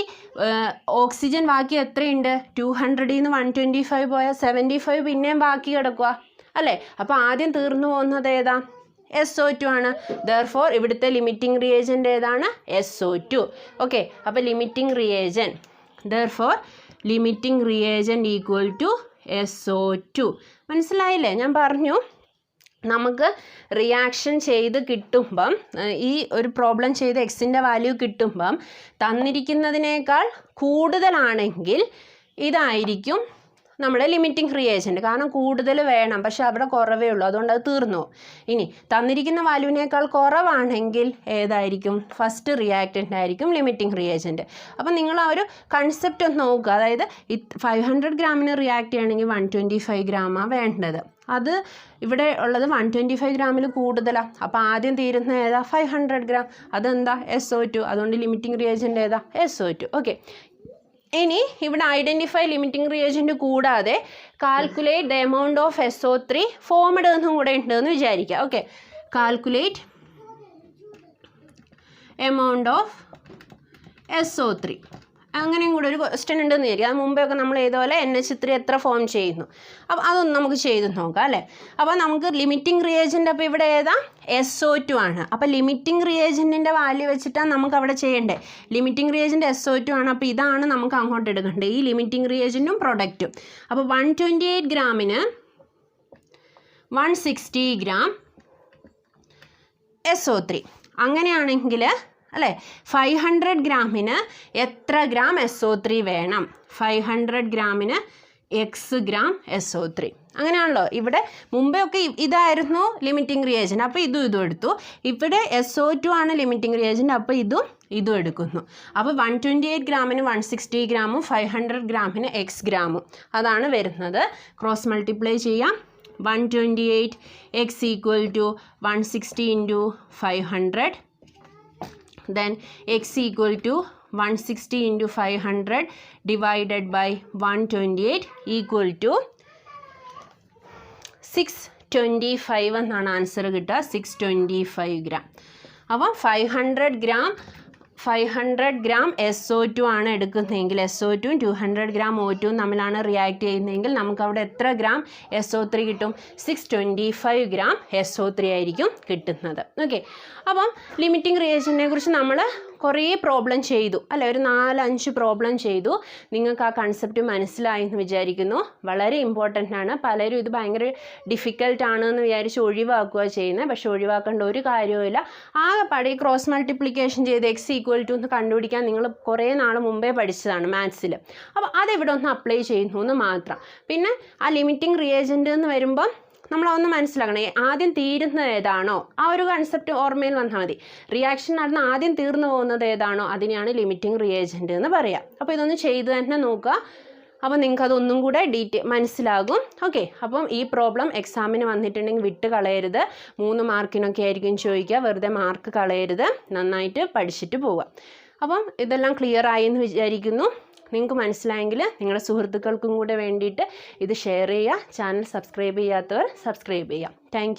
ഓക്സിജൻ ബാക്കി എത്രയുണ്ട്? 200-ൽ നിന്ന് 125 പോയാൽ 75 പിന്നെയും ബാക്കി കിടക്കുക അല്ലേ. അപ്പോൾ ആദ്യം തീർന്നു പോകുന്നത് ഏതാ? SO2 ആണ്. ദെർഫോർ ഇവിടുത്തെ ലിമിറ്റിംഗ് റിയേജൻ്റ് ഏതാണ്? SO2. ഓക്കെ, അപ്പോൾ limiting reagent therefore limiting reagent equal to SO2. മനസ്സിലായില്ലേ? ഞാൻ പറഞ്ഞു നമുക്ക് റിയാക്ഷൻ ചെയ്ത് കിട്ടുമ്പം ഈ ഒരു പ്രോബ്ലം ചെയ്ത് എക്സിൻ്റെ വാല്യൂ കിട്ടുമ്പം തന്നിരിക്കുന്നതിനേക്കാൾ കൂടുതലാണെങ്കിൽ ഇതായിരിക്കും നമ്മുടെ ലിമിറ്റിംഗ് റിയേജൻറ്റ്. കാരണം കൂടുതൽ വേണം, പക്ഷെ അവിടെ കുറവേ ഉള്ളൂ, അതുകൊണ്ട് അത് തീർന്നു. ഇനി തന്നിരിക്കുന്ന വാല്യൂവിനേക്കാൾ കുറവാണെങ്കിൽ ഏതായിരിക്കും? ഫസ്റ്റ് റിയാക്റ്റൻ്റ് ആയിരിക്കും ലിമിറ്റിംഗ് റിയേജൻറ്റ്. അപ്പം നിങ്ങൾ ആ ഒരു കൺസെപ്റ്റ് ഒന്ന് നോക്കുക. അതായത് 500 ഗ്രാമിന് റിയാക്ട് ചെയ്യണമെങ്കിൽ 125 ഗ്രാമാണ് വേണ്ടത്. അത് ഇവിടെ ഉള്ളത് 125 ഗ്രാമിൽ കൂടുതലാണ്. അപ്പോൾ ആദ്യം തീരുന്ന ഏതാ? 500 ഗ്രാം. അതെന്താ? SO2. അതുകൊണ്ട് ലിമിറ്റിംഗ് റിയേജൻറ്റ് ഏതാ? SO2. ഓക്കെ. ഇനി ഇവിടെ ഐഡൻറ്റിഫൈ ലിമിറ്റിംഗ് റിയേജൻറ്റ് കൂടാതെ calculate the amount of SO3 formed എന്നും കൂടെ ഉണ്ടെന്ന് വിചാരിക്കുക. Okay, calculate amount of SO3 അങ്ങനെയും കൂടെ ഒരു ക്വസ്റ്റ്യൻ ഉണ്ടെന്ന് വിചാരിക്കുക. അത് മുമ്പേ ഒക്കെ നമ്മൾ ഇതുപോലെ NH3 എത്ര ഫോം ചെയ്യുന്നു, അപ്പോൾ അതൊന്നും നമുക്ക് ചെയ്ത് നോക്കാം അല്ലേ. അപ്പോൾ നമുക്ക് ലിമിറ്റിംഗ് റിയേജൻറ്റ് അപ്പോൾ ഇവിടെ ഏതാ? SO2 ആണ്. അപ്പോൾ ലിമിറ്റിംഗ് റിയേജൻറ്റിൻ്റെ വാല്യൂ വെച്ചിട്ടാണ് നമുക്ക് അവിടെ ചെയ്യേണ്ടത്. ലിമിറ്റിംഗ് റിയേജൻറ്റ് SO2 ആണ്. അപ്പോൾ ഇതാണ് നമുക്ക് അങ്ങോട്ട് എടുക്കേണ്ടത്, ഈ ലിമിറ്റിംഗ് റിയേജൻറ്റും പ്രൊഡക്റ്റും. അപ്പോൾ 128 ഗ്രാമിന് 160 ഗ്രാം SO3 അങ്ങനെയാണെങ്കിൽ അല്ലേ 500 ഗ്രാമിന് എത്ര ഗ്രാം SO3 വേണം? 500 ഗ്രാമിന് X ഗ്രാം SO3 അങ്ങനെയാണല്ലോ. ഇവിടെ മുമ്പേ ഒക്കെ ഇതായിരുന്നു ലിമിറ്റിംഗ് റിയേജൻറ്റ്, അപ്പോൾ ഇതും എടുത്തു. ഇവിടെ SO2 ആണ് ലിമിറ്റിംഗ് റിയേജൻറ്റ്, അപ്പോൾ ഇതും എടുക്കുന്നു. അപ്പോൾ 128 ഗ്രാമിന് 160 ഗ്രാമും 500 ഗ്രാമിന് X ഗ്രാമും അതാണ് വരുന്നത്. ക്രോസ് മൾട്ടിപ്ലൈ ചെയ്യാം. 128 X equal to 160 into 500. Then X equal to 160 into 500 divided by 128 equal to 625 എന്നാണ് ആൻസർ കിട്ടുക. 625 ഗ്രാം. അപ്പം 500 ഗ്രാം SO2 ആണ് എടുക്കുന്നതെങ്കിൽ SO2 200 ഗ്രാം O2 തമ്മിലാണ് റിയാക്ട് ചെയ്യുന്നതെങ്കിൽ നമുക്ക് അവിടെ എത്ര ഗ്രാം SO3 കിട്ടും? 625 ഗ്രാം SO3 ആയിരിക്കും കിട്ടുന്നത്. ഓക്കെ, അപ്പം ലിമിറ്റിംഗ് റിയേജൻറ്റിനെ കുറിച്ച് നമ്മൾ കുറേ പ്രോബ്ലം ചെയ്തു അല്ലേ, ഒരു 4-5 പ്രോബ്ലം ചെയ്തു. നിങ്ങൾക്ക് ആ കൺസെപ്റ്റ് മനസ്സിലായി എന്ന് വിചാരിക്കുന്നു. വളരെ ഇമ്പോർട്ടൻ്റ് ആണ്. പലരും ഇത് ഭയങ്കര ഡിഫിക്കൽട്ട് ആണ് എന്ന് വിചാരിച്ച് ഒഴിവാക്കുക ചെയ്യുന്നത്. പക്ഷെ ഒഴിവാക്കേണ്ട ഒരു കാര്യവുമില്ല. ആ പടി ക്രോസ് മൾട്ടിപ്ലിക്കേഷൻ ചെയ്ത് X ഈക്വൽ ടു എന്ന് കണ്ടുപിടിക്കാൻ നിങ്ങൾ കുറേ നാൾ മുമ്പേ പഠിച്ചതാണ് മാത്സിൽ. അപ്പോൾ അതിവിടെ ഒന്ന് അപ്ലൈ ചെയ്യുന്നു എന്ന് മാത്രം. പിന്നെ ആ ലിമിറ്റിംഗ് റിയേജൻറ്റ് എന്ന് വരുമ്പം നമ്മളൊന്ന് മനസ്സിലാക്കണം, ആദ്യം തീരുന്നത് ഏതാണോ ആ ഒരു കൺസെപ്റ്റ് ഓർമ്മയിൽ വന്നാൽ മതി. റിയാക്ഷൻ നടന്ന് ആദ്യം തീർന്നു പോകുന്നത് ഏതാണോ അതിനെയാണ് ലിമിറ്റിംഗ് റിയേജൻറ്റ് എന്ന് പറയാം. അപ്പോൾ ഇതൊന്ന് ചെയ്ത് തന്നെ നോക്കുക. അപ്പോൾ നിങ്ങൾക്ക് അതൊന്നും കൂടെ മനസ്സിലാകും. ഓക്കെ, അപ്പം ഈ പ്രോബ്ലം എക്സാമിന് വന്നിട്ടുണ്ടെങ്കിൽ വിട്ട് കളയരുത്. 3 മാർക്കിനൊക്കെ ആയിരിക്കും ചോദിക്കുക. വെറുതെ മാർക്ക് കളയരുത്. നന്നായിട്ട് പഠിച്ചിട്ട് പോവുക. അപ്പം ഇതെല്ലാം ക്ലിയർ ആയി എന്ന് വിചാരിക്കുന്നു. നിങ്ങൾക്ക് മനസ്സിലായെങ്കിൽ നിങ്ങളുടെ സുഹൃത്തുക്കൾക്കും കൂടെ വേണ്ടിയിട്ട് ഇത് ഷെയർ ചെയ്യുക. ചാനൽ സബ്സ്ക്രൈബ് ചെയ്യാത്തവർ സബ്സ്ക്രൈബ് ചെയ്യുക. താങ്ക്